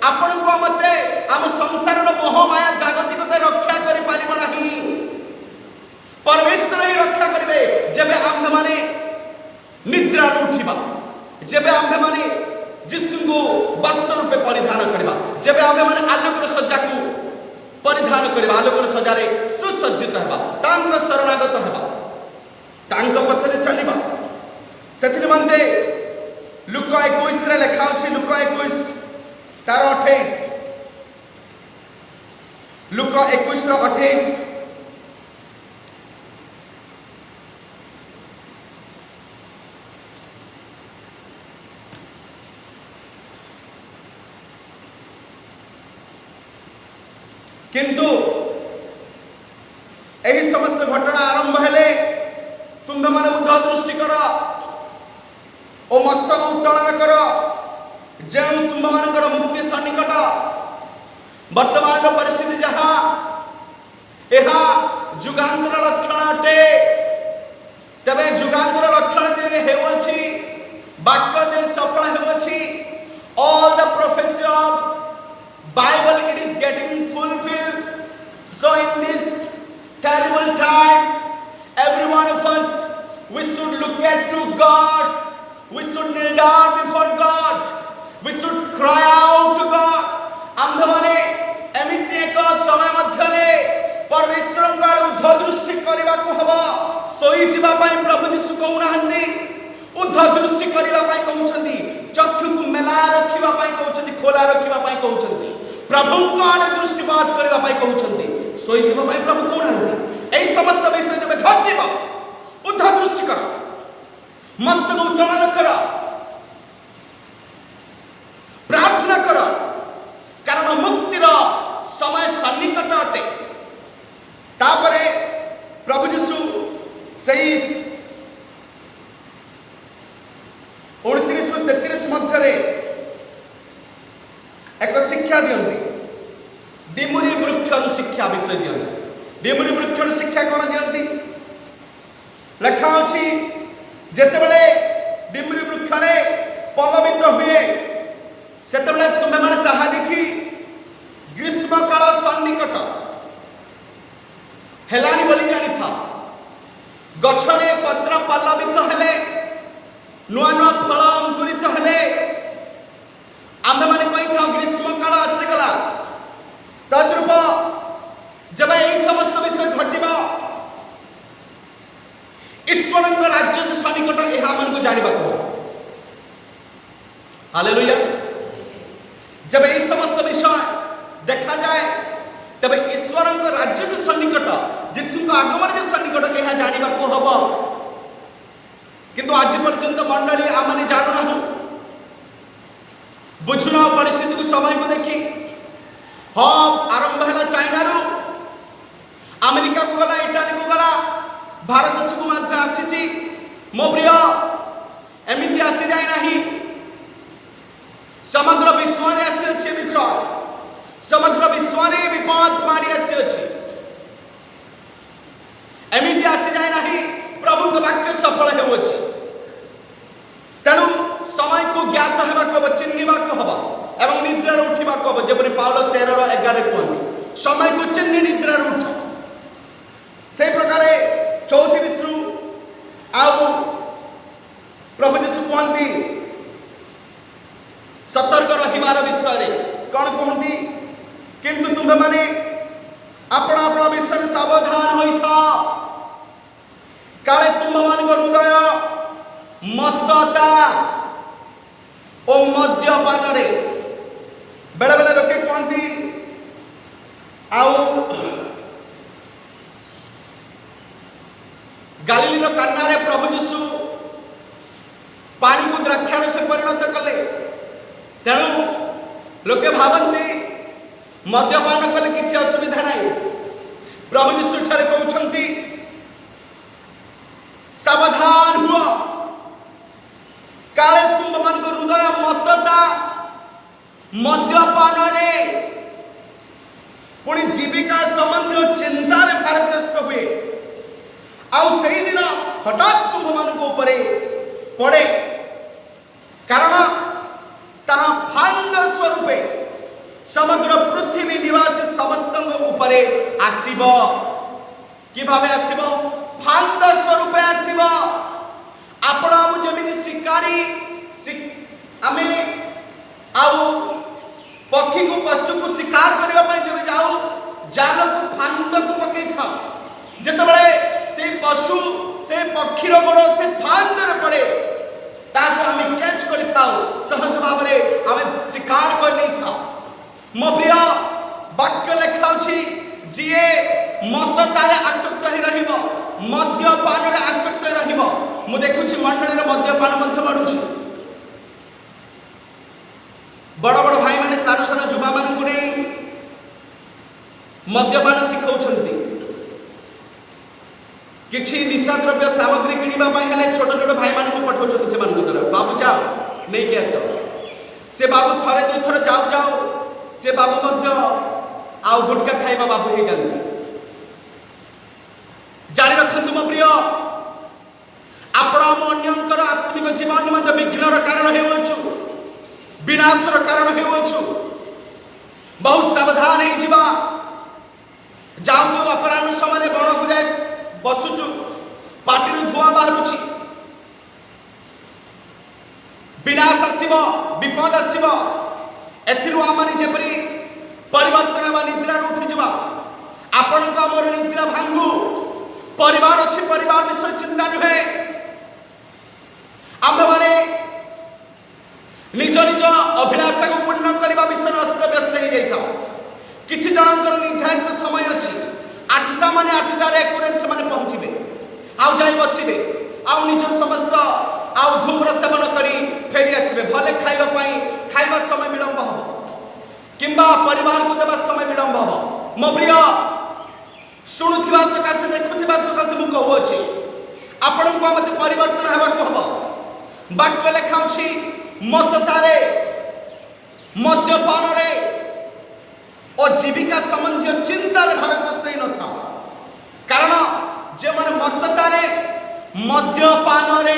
आपण को मते हम संसार मोह माया जागतिकता रक्षा उठिबा जेबे आम्भे माने यीशु को वस्त्र रूपे परिधान करबा जेबे आम्भे माने आलोकर सज्जा को परिधान करबा आलोकर सज्जारे सुसज्जित हेबा तांक शरणागत हेबा तांक पथरे चलिबा सेति निमंते लुक 21 रे लिखा अछि लुक 21 तार 28 लुक 21 रो 28 किंतु एही समस्त घटना आरंभ हेले तुम्भे माने उद्ध दृष्टि कर ओ मस्तक उत्तोलन कर जेणु तुम्भे मानकर मुक्ति सन्निकट वर्तमान परिस्थिति जहा एहा जुगांतर लक्षण अटे तबे जुगांतर लक्षण जे हेवछि वाक्य जे सफल हेवछि all the prophecy of Bible it is getting fulfilled. So in this terrible time, every one of us we should look at to God. We should kneel down before God. We should cry out to God. आम्भे एमिति एक समय मध्यरे परमेश्वर का उद्ध दृष्टि करबा को हबो सोई जीवा पई प्रभु यीशु कहउनाहंदी उद्ध दृष्टि करबा पई कहउछंदी चक्षु को मेला रखिबा पई कहउछंदी खोला रखिबा पई कहउछंदी प्रभु को आड़ दृष्टिपात करबा पई कहउछंदी सोई जीवा पई प्रभु कहउनाहंदी एई समस्त विषय जब घटिबा उद्ध दृष्टि कर मस्तक उत्तोलन कर प्रार्थना कर कारण मुक्तिर समय सन्निकट अटे तापरे प्रभु यीशु सही 29 ରୁ 33 ମଧ୍ୟରେ एक शिक्षा दियंती डिमुरी वृक्षर शिक्षा विषय दियंती डिमुरी वृक्षर शिक्षा कौन दियंती लिखा अछि जेते बेले डिमुरी वृक्षरे पल्लवित हुए सेते बेले तुमे माने ताहा देखि ग्रीष्म काल सन्निकट हेलानी बोली जानि था गछरे पत्र पल्लवित हेले नुआ नुआ फल अंकुरित हेले आम्भे माने कहि था ग्रीष्म काल आसी गला तद्रूप जब एई समस्त विषय घटिबा ईश्वरक राज्य से सन्निकट एहा मन को जानिबा को हालेलुया जब एई समस्त विषय देखा जाए तबे ईश्वरक राज्य से सन्निकट यीशु को आगमन के सन्निकट एहा जानिबा को हबो किंतु आज पर्यंत मंडली आमने जानु ना बुझना परिस्थिति को समय को देखी हाँ आरंभ है चाइना रू अमेरिका को गला इटाली को गला भारत देश को मध्य आसी मो प्रिय एमती आसी जाए नहीं समग्र विश्व में आसी अच्छे विषय समग्र विश्व में विपद मारी आसी अच्छी एमती आसी जाए नहीं प्रभु के वाक्य सफल है तेणु समय को ज्ञात होगा चिन्हवा को हवा एवं निद्रा उठा को जबरी पाउल 13:11 कहते समय को चिन्ह निद्रा उठ से प्रकार 34 रु आउ प्रभु यीशु कहती सतर्क रहिबार विषय कौन कहती किंतु तुम्हें माने अपना अपना विषय सावधान होइथा काले तुम्हें मान हृदय मत्तता ओ मद्यपान रे बेले बेले लोके कहती आउ गालिली रो कान्ना रे प्रभु यीशु पानी को द्राक्षार से परिणत कले तेणु लोके भावंती मद्यपान कले किसी असुविधा नहीं प्रभु यीशु ठारे कहउछंती सावधान हुआ काले तुम मन को हृदय मत्तता मद्यपान रे पुणी जीविका संबंधी चिंता रे भारग्रस्त हुए आउ सही दिन हठात तुम मन को ऊपर पड़े कारण ताहा फांद स्वरूपे समग्र पृथ्वी निवासी समस्त ऊपर आसीबो कि भाबे आसीबो फांद स्वरूपे आसीबो आपण हम जेमिति शिकारी आमे आउ पक्षी को पशु को शिकार करने पर जब जाओ जाल को फांद को पकई था जतबले से पशु से पक्षीर गोड़ से फांद रे पड़े ताको आमे कैच कर थाओ सहज भाव रे आमे शिकार कर नै था मो प्रिय वाक्य लेखाउछि जिए मदतारे आसक्त ही रहिबो मद्यपान रे आसक्त रहिबो मु देखुछि मंडली रे मद्यपान मध्य बढ़ुछि बड़ बड़ भाई माने सानो सानो जुबा मान को नै मद्यपान सिखौछंती किछि निशा द्रव्य सामग्री किनिबा पई हेले छोट छोट भाई मान को पठौछंती से मान को तरह बाबू जाओ नै के आसो से बाबू थरे दुई थर जाऊ जाऊ से बाबू मध्य आउ गुटका खाइबा बाबू हे जानती जानि रखंतु मो प्रिय आपण अन्यंकर आत्मिक जीवन निमंत विघ्नर कारण हेउछु विनाशर कारण हेउछु बहुत सावधान हे जिबा जाऊ जो अपराह्न समय बण गुरे बसुचु पाटिरु धुआ बाहरुछि विनाश आसीबो विपद आसीबो एथिरु आमाने जेपरि परिवर्तन वा निद्रा उठी जबा आपण का मोर निद्रा भांगु परिवार अछि परिवार विषय चिंता नुहे आम माने निज निज अभिलाषा को पूर्ण करबा विषय अस्त व्यस्त हो जाइता किछि जनकर निर्धारित समय अछि 8टा माने 8टा रे एक्युरेट से माने पहुंचीबे आउ जाई बसिबे आउ निज समस्त आउ धूम्र सेवन करी फेरी आसीबे भले खाइबा पई खाइबा समय विलंब हो किंबा परिवार को देवा समय विलंब हो मो प्रिय शुणुथिबा सकासे देखुथिबा सकासे मु कहउछि आपण को मते परिवर्तन हेबा को हबो वाक्य लेखाउछि मततारे मद्यपान रे और जीविका संबंधी चिंता रे भारतग्रस्त न था कारण जे माने मततारे मद्यपान रे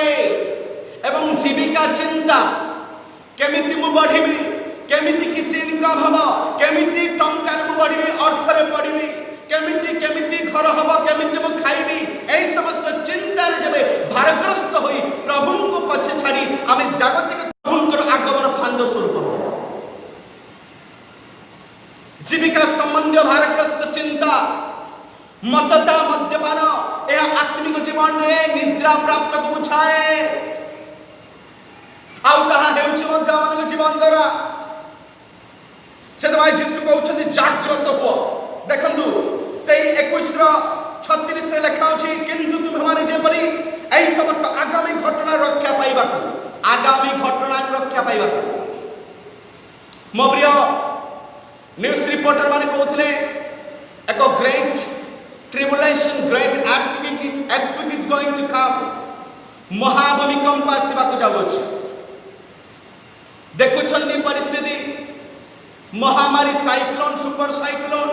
एवं जीविका चिंता केमिति मु बढ़िबी केमिति किसी इनकम हबो केमिति टंका रे मु बढ़िबी अर्थ रे बढ़िबी केमिति घर हबो केमिति मु खाइबी एई समस्त चिंता रे जबे भारग्रस्त होई प्रभु को पछे छाड़ी आमे जागतिक प्रभुकर आगमन फांद स्वरूप जीविका संबंधी भारग्रस्त चिंता मतता मद्यपान यह आत्मिक जीवन रे निद्रा प्राप्त को बुझाए आउ ताहा हेउछि मध्यमान जीवन द्वारा से भाई जीसु कहउछन्ति जागृत हो देखंतु सेई 21:36 रे लेखा अछि किंतु तुम माने जे परी एई समस्त आगामी घटना रक्षा पाइबा आगामी घटना रक्षा पाइबा मो प्रिय न्यूज रिपोर्टर माने कहउथिले एको great tribulation great earthquake is going to come महाभूमिकंप आसीबा को जाउछि देखुछन्ति परिस्थिति महामारी साइक्लोन सुपर साइक्लोन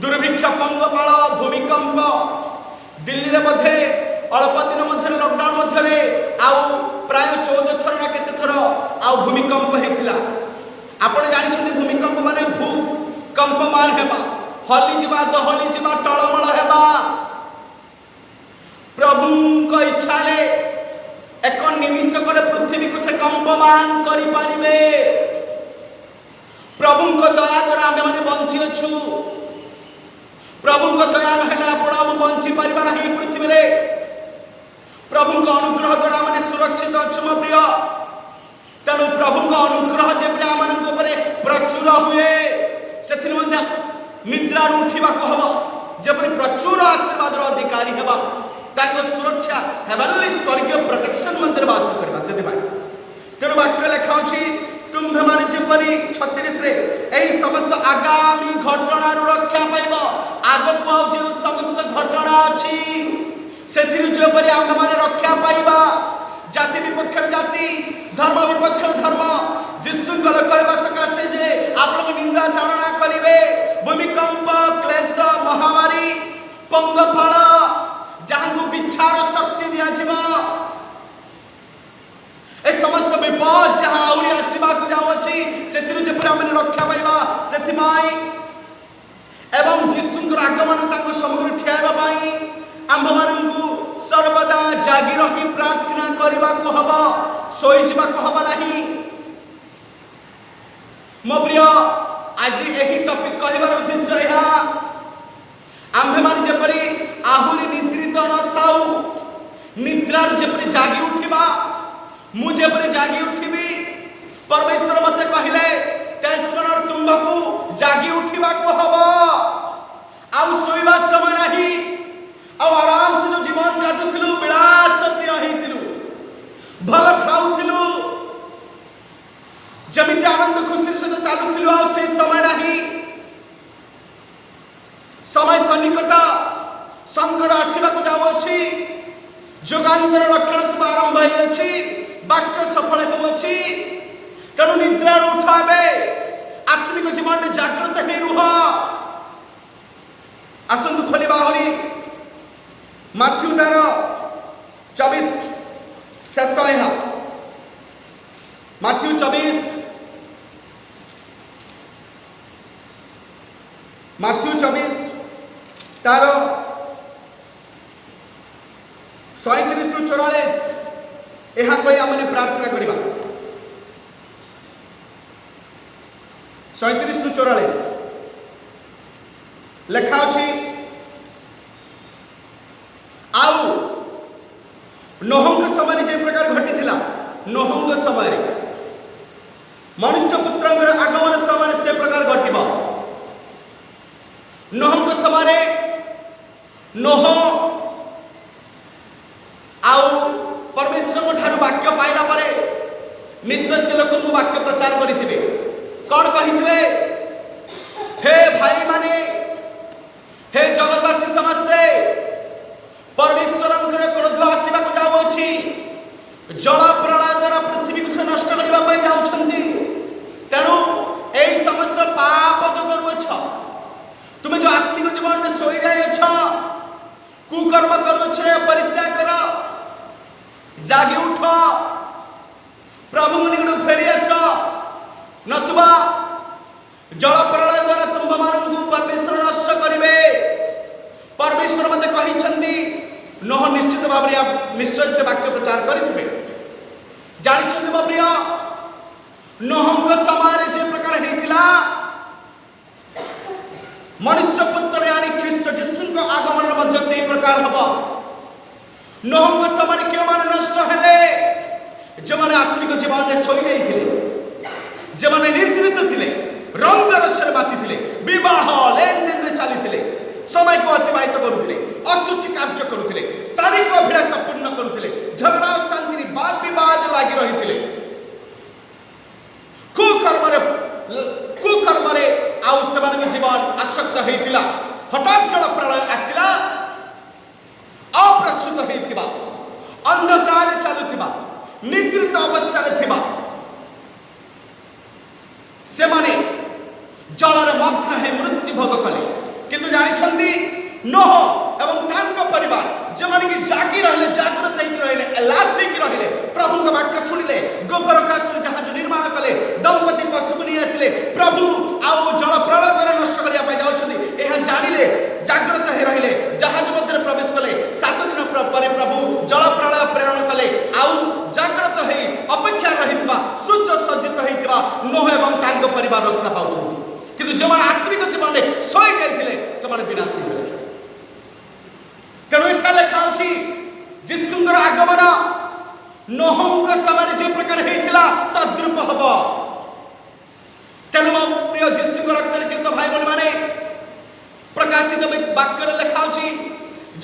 दुर्भिक्ष पंगपाल भूमिकंप दिल्ली रे मध्ये अल्प दिन मध्य लॉकडाउन मध्य रे आउ प्राय 14 थर ना केते थर आउ भूमिकंप हेतिला आपण जानि छथि भूमिकंप माने भूकंपमान हेबा हली जिबा दहली जिबा टळमळ हेबा प्रभु को इच्छा रे एक निमिष करे पृथ्वी को से कंपमान करि पारिबे प्रभु को दया द्वारा आमे माने बंची अछु प्रभु को दया रहला आपण हम बंची परिबा नाही पृथ्वी रे प्रभु को अनुग्रह द्वारा माने सुरक्षित अछु म प्रिय तनु प्रभु को अनुग्रह जे प्रिय मन को ऊपर प्रचुर हुए सेथिन मध्ये निद्रा उठिबा को हबो जे प्रचुर आशीर्वाद रो अधिकारी हेबा ताको सुरक्षा हेवनली स्वर्गीय प्रोटेक्शन मंदिर वास करबा सेति भाई तेनु वाक्य लेखा अछि तुम्भे माने जेपरी 36 रे एई समस्त आगामी घटना रक्षा पाइबो आगक आउ जे समस्त घटना अछि सेथिरु जेपरी आम माने रक्षा पाइबा जाति विपक्ष जाति धर्म विपक्ष धर्म जिसु गल कहबा सकासे जे आपन निंदा ताड़ना करिवे भूमिकंप क्लेश महामारी पंगफळ जहां को विचार शक्ति दिया जिबा ए समस्त विपद जहां आउरी आसीबा को जाउ अछि सेतिरु जे पुरा माने रक्षा पाइबा सेथिमाई एवं जिसुंकर आगमन ताको समग्र ठियाबा पई आंभ माननकु सर्वदा जागी रही प्रार्थना करने को हम शोई जावाक हम नहीं। मो प्रिय आज यही टॉपिक कहबार उद्देश्य यह आम्भे माने जेपरी आहुरी निद्रित न थाउ निद्रार जेपरी जागी उठिबा मु जेपरी जागी उठिबी परमेश्वर मते कहिले तेस्मनर तुमको जागी उठिबा को हबो आउ सोइबा समय नाही आउ आराम से जो जीवन काटुथिलु विलास प्रिय हेतिलु भल खाउथिलु जमिति आनंद खुशी से चालुथिलु आउ से समय नाही। समय सन्निकट संकट आसवा को जाऊँगी जुगांतर लक्षण सब आरंभ हो वाक्य सफल होची तेणु निद्रा उठावे आत्मिक जीवन में जागृत हो रुह। आसतु खोलिबा होली माथ्यू 13:24 शेष है माथ्यू 24 तार 37-44 यहाँ कही आम प्रार्थना करवा 37-44 लेखा अच्छी आउ नोहंग समय जे प्रकार घटी नोहंग समय मनुष्य पुत्र आगमन समय से प्रकार घटब नोहंग समय नोह आउ परमेश्वर ठारू वाक्य पाइला परे निश्चय से लोक वाक्य प्रचार करथिबे कौन कहिथिबे हे भाई माने हे जगतवासी समस्ते परमेश्वर क्रोध आसवा को जाऊँगी जल प्रलय द्वारा पृथ्वी को से नष्ट करने जाऊँगी तेणु यही समस्त पाप जो करुछ तुम्हें जो आत्मिक जीवन में सोई जाइछ कुकर्म करुछ परित्याग कर जागी उठ प्रभु निकट फेरी आस नतुबा जल प्रलय द्वारा तुम मानू परमेश्वर नष्ट करेंगे। परमेश्वर मते कहिछंती नोह निश्चित भाव निश्चय से वाक्य प्रचार करेंगे जानी मो प्रिय नोहंग समय जे प्रकार होता मनुष्य पुत्र यानी ख्रीष्ट जीशु आगमन मध्य से प्रकार हम नोहंग समय क्यों मान नष्ट हेले जो मैंने आत्मिक जीवन में शोई जाते जो मैंने निर्धृत थे रंग रसरे माति विवाह लेन देन चली समय को अतिबाहित करुले अशुचि कार्य करुले शारीरिक अभिलाष पूर्ण करुले झगड़ा शांति वाद विवाद लगी रही कुकर्म आउ से जीवन आसक्त होता हठात जल प्रलय आसला अप्रस्तुत होता अंधकार चलुवा निद्रित अवस्था से माने जलर मग्न है मृत्यु भोग कले किंतु जानी नोह एवं तांको परिवार जो माने कि जागी रहिले जागृत होई रहिले अलर्ट होई रहिले प्रभु का वाक्य सुनिले गोबर काष्ठ जहाज निर्माण कले दंपति पशु नहीं आसिले प्रभु आउ जल प्रलय द्वारा नष्ट करिया पाई जाउछथि एहा जानिले जागृत हो रहिले जहाज मध्य प्रवेश कले 7 दिन पर प्रभु जल प्रलय प्रेरण कले आउ जागृत होई अपेक्षा रहितबा सुच सज्जित होइतबा नोह एवं तांको परिवार रक्षा पाउछथि किंतु जो आत्मिक जीवन में शोई जाइथिले से विनाशी होले तेणु एठा लेखा अछि जीशुंकर आगमन नोहंग समय जे प्रकार होइथिला तद्रूप हबो तेणु मो प्रिय जीशुंकर रक्तरे कृत भाई बहन माने प्रकाशित वाक्य लेखा अछि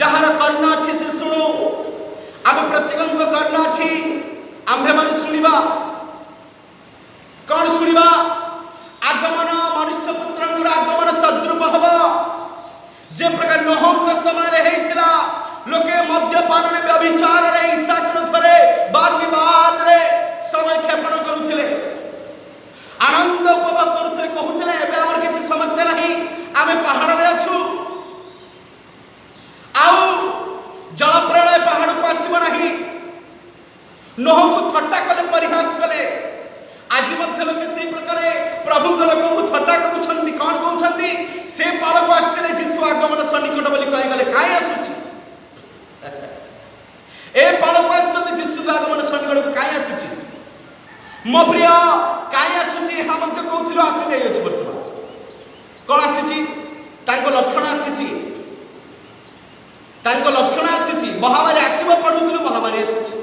जहार कर्ण अछि से सुनु आम प्रत्येक कर्ण अछि आम्भे माने सुनिबा कौन सुनिबा आगमन मनुष्य पुत्र आगमन तद्रूप हबो जे प्रकार नोहंग समय होइथिला लोके मद्यपान रे व्यभिचार रे ईर्ष्या क्रोध रे वाद विवाद रे समय क्षेपण करुथिले आनंद उपभोग करुथिले कहूथिले एबे हमर किछि समस्या नहीं आमे पहाड़ रे अछु आउ जल प्रलय पहाड़ को आसीबो नहीं नोह को थट्टा कले परिहास कले आज मध्य लोक से प्रकार प्रभु को लोक को थट्टा करूछंती कोन कहउछंती से पाड़ को आस्ते जीशु आगमन सन्निकट बोली कहि गले काई आसुछि ए प्रिय काई आसुची हा मध्य कहूथिलो आसी जाई अछि वर्तमान कोन आसीची तांको लक्षण आसीची महामारी आसीबो पडुथिलो महामारी आसीची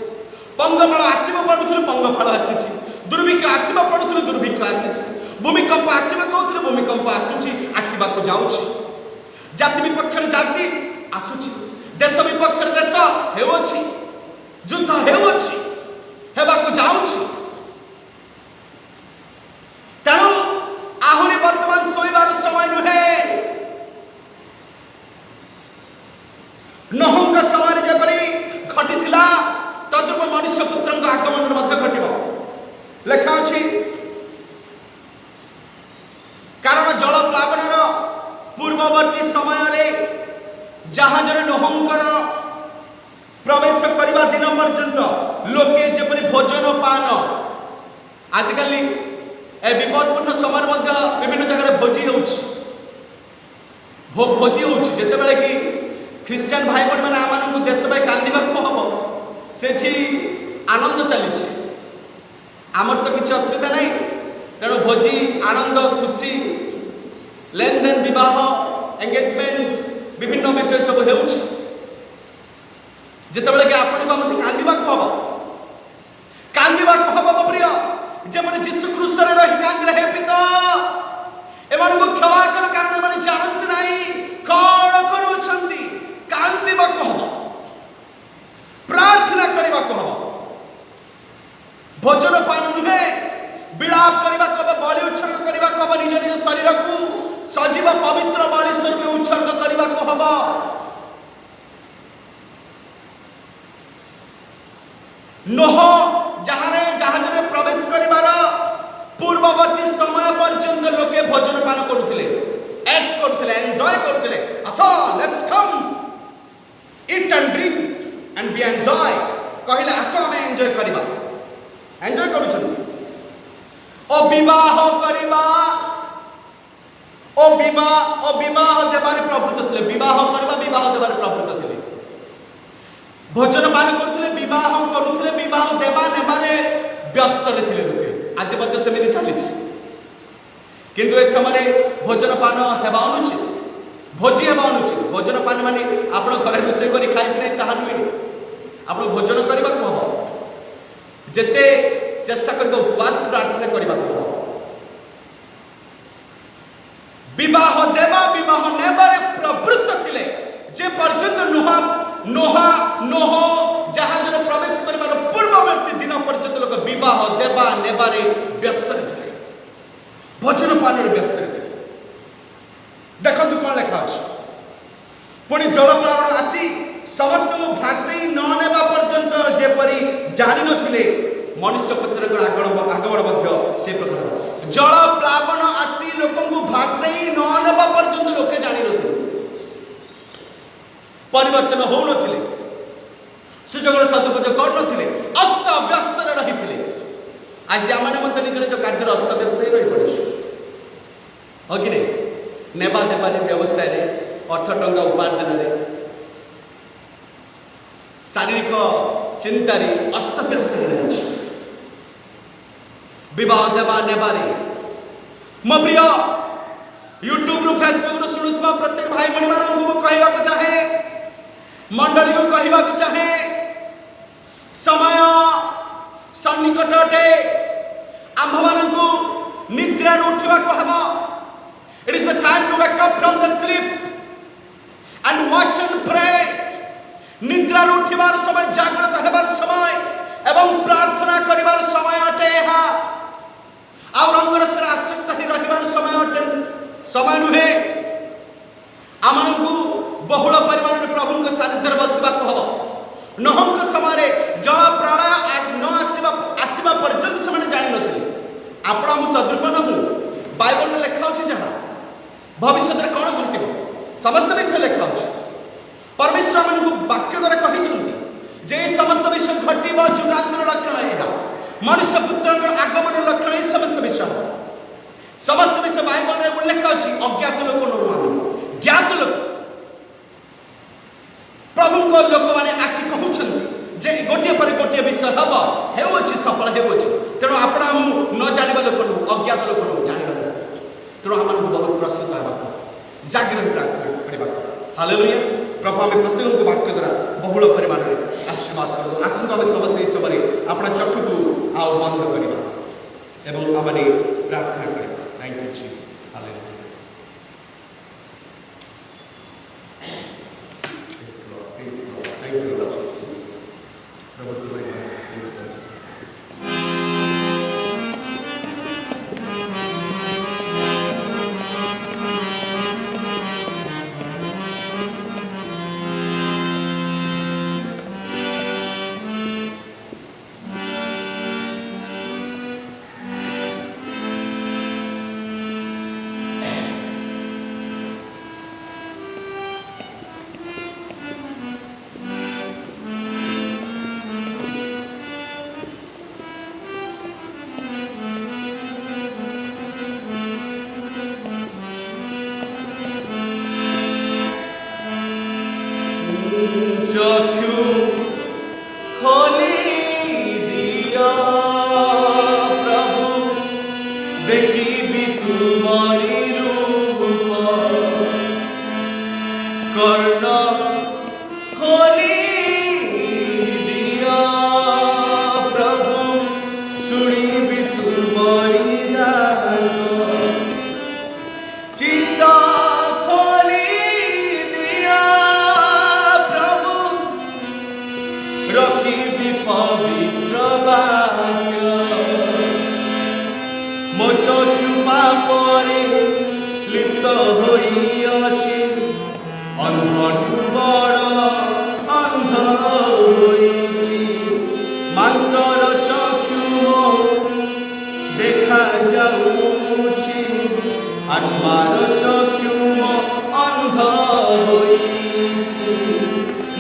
पंगफळ आसीबो पडुथिलो पंगफळ आसीची दुर्भिक्ष आसीबो पडुथिलो दुर्भिक्ष आसीची भूमिकंप आसीबो कहूथिलो भूमिकंप आसुची आसीबा को जाउची जाति विपक्षर जाति आसुची देश विपक्षर देश हेउची युद्ध हेउची हेबा को जाउची तेणु आहुरी वर्तमान सोईबार समय नुहे नहुंक समय जेपरी घटिथिला तद्रूप मनुष्य पुत्रଙ୍କ आगमन ମଧ୍ୟ घटिବ ଲେଖା ଅଛି କାରଣ ଜଳ ପ୍ଲାବନର ପୂର୍ବବର୍ତ୍ତୀ ସମୟରେ ଜାହାଜରେ ନହୁଙ୍କର ପ୍ରବେଶ କରିବା ଦିନ ପର୍ଯ୍ୟନ୍ତ ଲୋକେ ଯେପରି ଭୋଜନ ପାନ ଆଜିକାଲି ए विपदपूर्ण समय मध्य विभिन्न जगह भोजी होची जेते बेले कि ख्रिस्टियन भाई बहन मैंने आम देश भाई कांदीबा को हम सेठी आनंद चली आमर तो किसी असुविधा नहीं तेणु भोजी आनंद खुशी लेन देन विवाह एंगेजमेंट विभिन्न विषय सब होते बेले कि आपको मत कांदीबा को हम मो प्रिय जब जीशु क्रूस रे रही कांदिले हे पिता एमान को क्षमा कर कारण एमान जानत नाही कोन करूछंती कांदिबा को हम प्रार्थना करबा को हम भोजन पान नुहे विलाप करबा को बलि उत्सर्ग करबा को निज निज शरीर को सजीव पवित्र बलि स्वरूप उत्सर्ग करबा को हम नोह जहाजरे प्रवेश करिबार पूर्ववर्ती समय पर्यंत लोके भोजन पान करुथिले ऐश करुथिले एन्जॉय करुथिले आसो let's come eat and drink and be enjoy कहिले आसो हम एन्जॉय करिबा एन्जॉय करूछन ओ विवाह करिबा ओ विवाह देबारे प्रवृत्त थिले विवाह करबा विवाह देबारे प्रवृत्त थिले भोजन पान करुथिले विवाह करुथिले विवाह देबा नेबारे व्यस्त रे लोके आज मध्य सेमिति चली किंतु ए समय भोजन पान हेबा अनुचित भोजी हेबा अनुचित भोजन पान माने आपण घरे रोषे करी खाइ नै ताहा नुई आपण भोजन करबा को हो जेते चेष्टा करबा उपवास प्रार्थना करबा को हो विवाह देबा विवाह नेबारे प्रवृत्त थिले जे पर्यंत नोह जहाजर प्रवेश करिबार पूर्ववर्ती दिन पर्यंत लोक विवाह देबा नेबारे व्यस्त थे भोजन पान व्यस्त थे देखंतु कोन लेखा अछि पुणी जल प्लावण आसी समस्त भाषी न नेबा पर्यंत जेपरी जानि नथिले मनुष्य पुत्रक आगमन मध्य से प्रकार जल प्लावण आसी लोकंकु भाषी न नेबा पर्यंत लोके जानि नथिले परिवर्तन हो नथिले सुजोगर सदुपयोग कर नथिले अस्त व्यस्त रहिथिले आज आमाने मत निज निज कार्य अस्त व्यस्त रहि पड़िसु हो कि नहीं नेबा देबा व्यवसाय रे अर्थ टंका उपार्जन रे शारीरिक चिंता रे अस्त व्यस्त रहि विवाह देबा नेबा रे मो प्रिय यूट्यूब रो फेसबुक रो सुनुथबा प्रत्येक भाई मणि मानन को कहबा को चाहे मंडली को कहबा को चाहे समय सन्निकट अटे आम मानू निद्रा उठा को हम it is the time to wake up from the sleep and watch and pray निद्रा उठार समय जागृत होबार समय एवं प्रार्थना करिबार समय अटे यहाँ आ रंगर से आसक्त ही रहिबार समय अटे समय नुहे आमनकु बहुल परिमाण प्रभु को सानिध्य बसवा को हम नहंक समय जल प्रलय न आसवा पर्यंत से जानी नी आपण तद्रूप नहूँ बाइबल में लिखा अच्छे जहाँ भविष्य में कौन घटव समस्त विषय लिखा परमेश्वर आमको वाक्य द्वारा कहते जे समस्त विषय घटव जुगांतर लक्षण यह मनुष्य पुत्र आगमन लक्षण ही समस्त विषय बाइबल में उल्लेख अच्छी अज्ञात लोक न ज्ञात लोक प्रभु को लोक मैंने आसी कहते जे गोटे पर गोटे विषय हम हेउछि सफल हेउछि तेणु आपण ଜାଗି ରହି ପ୍ରାର୍ଥନା କରିବା। ହାଲେଲୁୟା। ପ୍ରଭୁ ଆମେ ପ୍ରତ୍ୟେକଙ୍କୁ ବାକ୍ୟ ଦ୍ୱାରା ବହୁଳ ପରିମାଣରେ ଆଶୀର୍ବାଦ କରନ୍ତୁ। ଆସନ୍ତୁ ଆମେ ସମସ୍ତେ ଏହି ସମୟରେ ଆପଣ ଚକ୍ଷୁକୁ ଆଉ ବନ୍ଦ କରିବା ଏବଂ ଆମେ ପ୍ରାର୍ଥନା କରିବା। Thank you Jesus. Hallelujah. Thank you, Lord Jesus. ପ୍ରଭୁ ତୁମେ চক্ষু খোলি দিয়া প্রভু দেখিবি তুমারি রূপ কর্ণ খোলি দিয়া প্রভু শুনিবি তুমারি ডাক চিন্তা রখিবি পবিত্র বাক্য ମୋ ଚକ୍ଷୁ ପାପରେ ଲିପ୍ତ ହୋଇଅଛି ଅନ୍ଧଠୁ ବଡ଼ ଅନ୍ଧ ହୋଇଛି ମାଂସର ଚକ୍ଷୁ ମୋ ଦେଖାଯାଉଛି ଆତ୍ମାର ଚକ୍ଷୁ ମୋ ଅନ୍ଧ ହୋଇଛି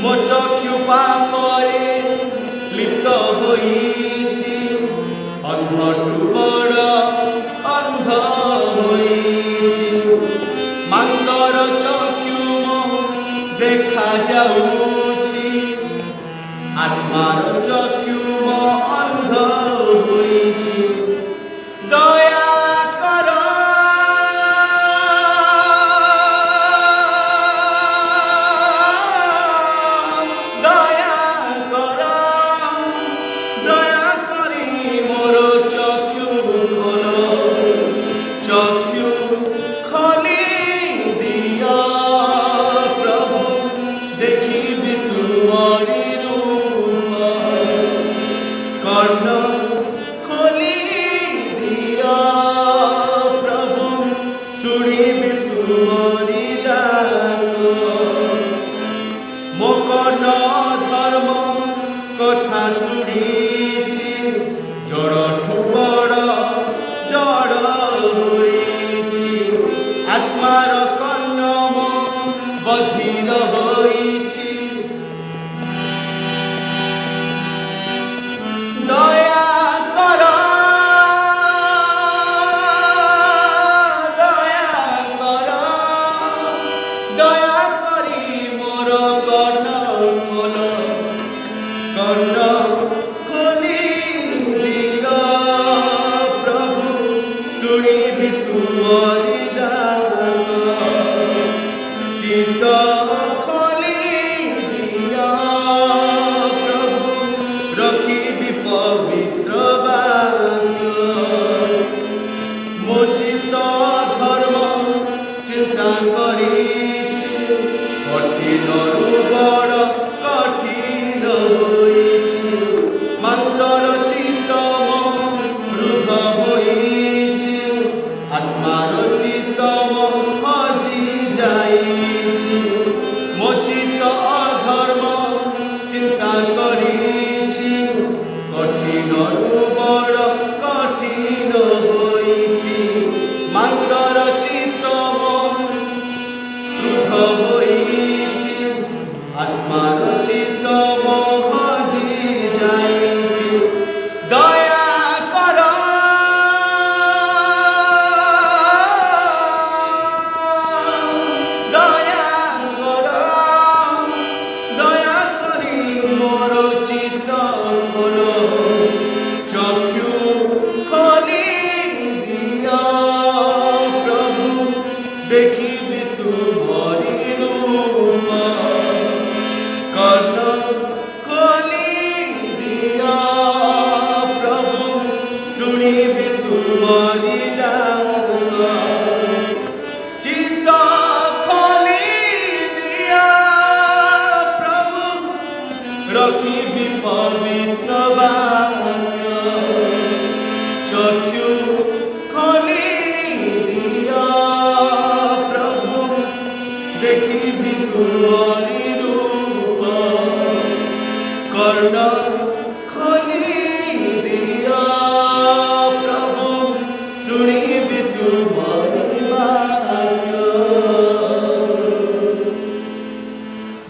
ମୋ ଚକ୍ଷୁ ପାପରେ ଲିପ୍ତ ହୋଇଛି ଅନ୍ଧଠୁ ବଡ଼ ଅନ୍ଧ ହୋଇଛି ମାଂସର ଚକ୍ଷୁ ମୋ ଦେଖାଯାଉଛି ଆତ୍ମାର ଚକ୍ଷୁ ମୋ ଅନ୍ଧ ହୋଇଛି ଦୟା କର চক্ষু খোলি দিয়া প্রভু দেখিবি তুমারি রূপ কর্ণ খোলি দিয়া প্রভু শুনিবি তুমারি ডাক ମୋ କର୍ଣ୍ଣ ଧର୍ମ କଥା ଶୁଣିଛି ଜଡ଼ଠୁ ବଡ଼ ଜଡ଼ ହୋଇଛି ଆତ୍ମାର କର୍ଣ୍ଣ ମୋ ବଧିର ହୋଇଛି ଦୟା କର ଦୟା କରି ମୋର କର୍ଣ୍ଣ ଖୋଲ କର୍ଣ୍ଣ ଖୋଲି ଦିଅ ପ୍ରଭୁ ଶୁଣିବି ତୁମରି ଡାକ ଚିତ୍ତ ଖୋଲି ଦିଅ ପ୍ରଭୁ ରଖିବି ପବିତ୍ର ବାକ୍ୟ ମୋ ଚିତ୍ତ ଧର୍ମ ଚିନ୍ତା କରିଛି କଠିନରୁ ବଡ଼ କଠିନ ହୋଇଛି ମାଂସର ଚିତ୍ତ ମୋ ବୃଦ୍ଧ ହୋଇଛି ଆତ୍ମାର ଚିତ୍ତ ମୋ ହଜି ଯାଇଛି ମୋ ଚିତ୍ତ ଅଧର୍ମ ଚିନ୍ତା କରିଛି କଠିନରୁ ବଡ଼ କଠିନ ହୋଇଛି ମାଂସର ଚିତ୍ତ ମୋ ବୃଦ୍ଧ ହୋଇଛି ଆତ୍ମାର ଚିତ୍ତ ମୋ ହଜି ଯାଇଛି ଦୟା କର ଦୟା କରି ମୋର ଚିତ୍ତ ଖୋଲ ଚକ୍ଷୁ ଖୋଲି ଦିଅ ପ୍ରଭୁ ଦେଖିବି ଦେଖିବି ତୁମରି ରୂପ କର୍ଣ୍ଣ ଖୋଲି ଦିଅ ପ୍ରଭୁ ଶୁଣିବି ତୁମରି ଡାକ ଚିତ୍ତ ଖୋଲି ଦିଅ ପ୍ରଭୁ ରଖିବି ପବିତ୍ର ବାକ୍ୟ ଚକ୍ଷୁ ଖୋଲି ଦିଅ ପ୍ରଭୁ ଦେଖିବି ତୁମରି ରୂପ କର୍ଣ୍ଣ ଖୋଲି ଦିଅ ପ୍ରଭୁ ଶୁଣିବି ତୁମରି ବାକ୍ୟ।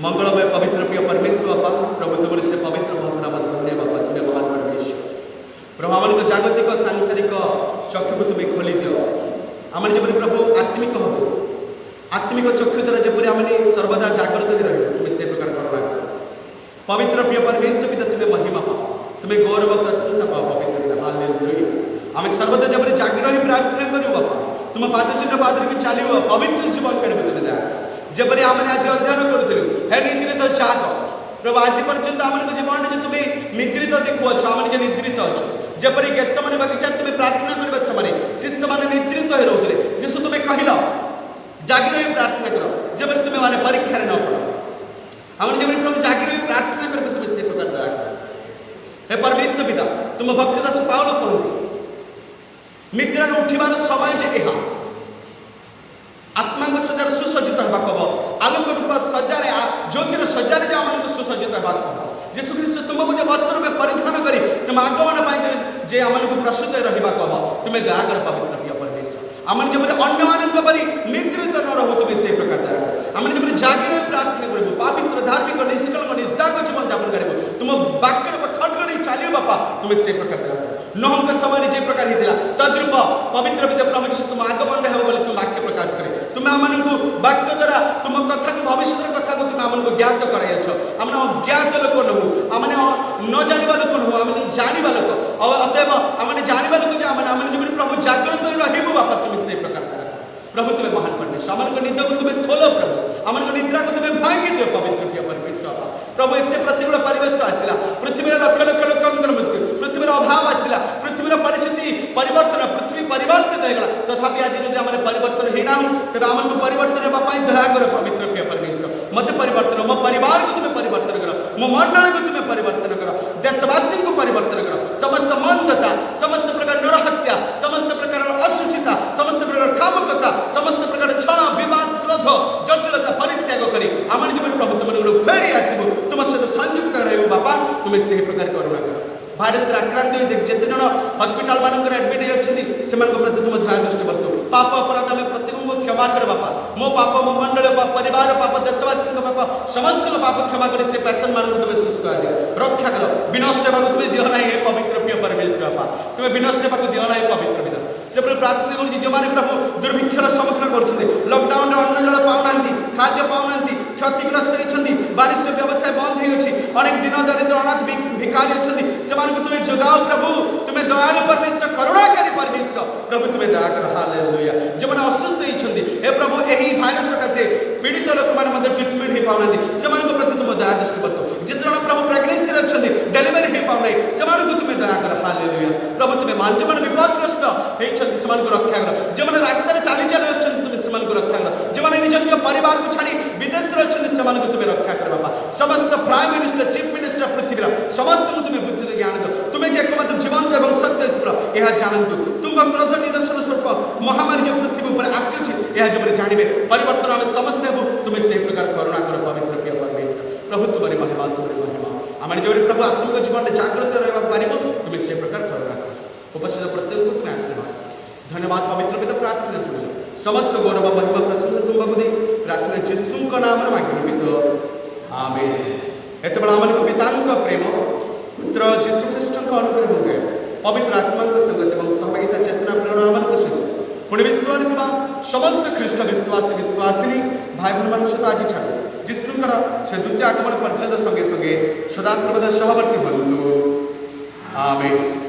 मंगलमय पवित्र प्रिय परमेश्वर बापा प्रभु तुम से पवित्र भावना धन्यवाद तुम्हें महान परमेश्वर प्रभु आम जागतिक सांसारिक चक्षु को तुम्हें खोली दियो आम जब प्रभु आत्मिक हम आत्मिक चक्षु द्वारा जब आम सर्वदा जागृत ही रही तुम्हें से प्रकार करुणा पवित्र प्रिय परमेश्वर पिता तुम्हें महिमा पाओ तुम्हें गौरव प्रशंसा पाओ पवित्र पिता हालेलुया आम सर्वदा जब जागृत ही प्रार्थना करूँ बापा तुम पाद चिन्ह पाद की चलो पवित्र जीवन करेंगे तुम्हें दया जबरी आमने आज अध्ययन करूँ हे निद्रित जाग प्रभु आज पर्यंत आम जीवन जो तुम्हें निद्रित देखुच आम निद्रित अच्छु जबरी गेत्सेमानी बगीचा तुम्हें प्रार्थना करने समय शिष्य मैंने निद्रित हो रोते जीशु तुम्हें कहल जागिर ही प्रार्थना कर जब तुम्हें मैंने परीक्षा न पड़ आम जब प्रभु जागिर ही प्रार्थना कर तुम्हें से प्रकार दया कर हे परमेश्वर पिता तुम भक्तदास पाउल कहते निद्रा उठार समय जे यह आत्मा सजार सुसज्जित होगा कब आलोक रूप सजार ज्योतिर सजार जो आम सुसज्जित होगा कब जीशु ख्रीष्ट तुमको जो वस्त्र रूपे परिधान करी तुम आगमन पाई जे आम प्रस्तुत रहा कब तुम्हें दया कर पवित्र प्रिय परमेश्वर आम जब अन्य मान परी निद्रित न रहो तुम्हें से प्रकार दया कर आम जब जागिर प्रार्थना करूँ पवित्र धार्मिक निष्कलंक निष्दाग जीवन जापन कर तुम वाक्य रूप खटगड़ी चलो बापा तुम्हें से प्रकार दया कर नहंक समय जे प्रकार होता तद्रूप पवित्र पिता प्रभु जीशु तुम आगमन हो बोले तुम वाक्य प्रकाश करे तुम्हें आम वाक्य द्वारा तुम कथा को भविष्य कथा को तुम आमको ज्ञात कराइछ आम अज्ञात लोक नहु आम न जाना लोक नहु आम जाना लोक अतएव आम जाना लोक आम जब प्रभु जागृत रही बापा तुम्हें से प्रकार प्रभु तुम्हें महान परमेश्वर आम निद को तुम्हें खोलो प्रभु आम निद्रा को तुम्हें भांगी दियो पवित्र प्रिय परमेश्वर प्रभु एत प्रतिकूल परिवेश आसला पृथ्वी लक्ष लक्ष लोकर मृत्यु पृथ्वी अभाव आसला पृथ्वी परिस्थिति परिवर्तन पृथ्वी परिवर्तित होगा तथापि आज जब आम परिवर्तन होना तेज आमको परिवर्तन होगापी दया कर पवित्र प्रिय परमेश्वर मत परिवर्तन मो परिवार को तुम्हें परिवर्तन कर मो मंडल को तुम्हें परिवर्तन कर देशवासी को परिवर्तन कर समस्त मंदता समस्त प्रकार नरहत्या समस्त प्रकार अशुचिता समस्त प्रकार कामकता समस्त प्रकार क्षण विवाद क्रोध जटिलता परित्याग करी आम जब प्रभु तुम फेरी आसबू तुम सहित संयुक्त रहो बापा तुम्हें से प्रकार करुणा कर भाइरस आक्रांत जिते जन हस्पिटाल मानक एडमिट अच्छी से प्रति तुम दया दृष्टि बरतु पाप अपराध में प्रत्येक को क्षमा कर बापा मो पाप मो मंडल पाप परिवार पाप देशवासी पाप समस्त पाप क्षमा कर से पेशेंट मान तुम्हें सुस्थ आदि रक्षा कर विनष्ट होगा तुम्हें दिह ना पवित्र प्रिय परमेश्वर बापा तुम्हें विनष्ट होगा दिह ना पवित्र पिता से प्रार्थना कर जो मैंने प्रभु दुर्भिक्षर सम्मुखीन कर लकडाउन अन्न जल पाऊना खाद्य पाऊना क्षतिग्रस्त होती वाणिज्य व्यवसाय बंद हो अनेक दिन दरिद्र अनाथ भिखारी अच्छा से तुम्हें जोगाओ प्रभु तुम्हें दयालु परमेश्वर करुणाकारी परमेश्वर प्रभु तुम्हें दया कर हालेलुया जो मैंने असुस्थ होती हे प्रभु यही भाइरस सकाशे पीड़ित लोक मैंने ट्रिटमेंट हो पाऊना से प्रति तुम दया दृष्टि बरतु जिते जन प्रभु प्रेगनेंसी अच्छा डेलीवरी हो पाऊना से तुम्हें दया कर हालेलुया प्रभु तुम्हें मान जो मैंने विपदग्रस्त होती से रक्षा कर जो मैंने रास्तार चली चली तुम्हें से रक्षा कर जो मैंने निज निज परिवार को छाड़ी विदेश अच्छा से तुम्हें रक्षा कर बापा समस्त प्राइम मिनिस्टर चीफ मिनिस्टर पृथ्वी समस्त को तुम्हें बुद्धि ज्ञान दो तुम्हें जे एकमात्र जीवंत और सत्य यह जानतु तुम क्रोध निदर्शन स्वरूप महामारी जो पृथ्वी पर आसूची यह जब जानवे परिवर्तन आम समस्त हेबू तुम्हें से प्रकार करुणा कर पवित्र प्रिय परमेश्वर प्रभु तुम्हारी महिमा तुम्हारी महिमा आम जब प्रभु आत्मिक जीवन में जागृत रहा पार तुम्हें से प्रकार करुणा कर उपस्थित प्रत्येक को तुम्हें आशीर्वाद धन्यवाद पवित्र पिता प्रार्थना सुन समस्त गौरव महिमा प्रशंसा तुमको दे प्रार्थना जीशु नाम मांगित आमेन एत आम पिता प्रेम पुत्र जीशु ख्रीष्ट अनुग्रह हो पवित्र आत्मा संगत और सहभागिता चेतना प्रेरणा आम सहित पुणे विश्व समस्त ख्रीष्ट विश्वासी विश्वासिनी भाई भूण मान सहित आज छाड़ जीशुकर से द्वितीय आगमन पर्यंत संगे संगे सदा सर्वदा सहवर्ती हूँ आमेन।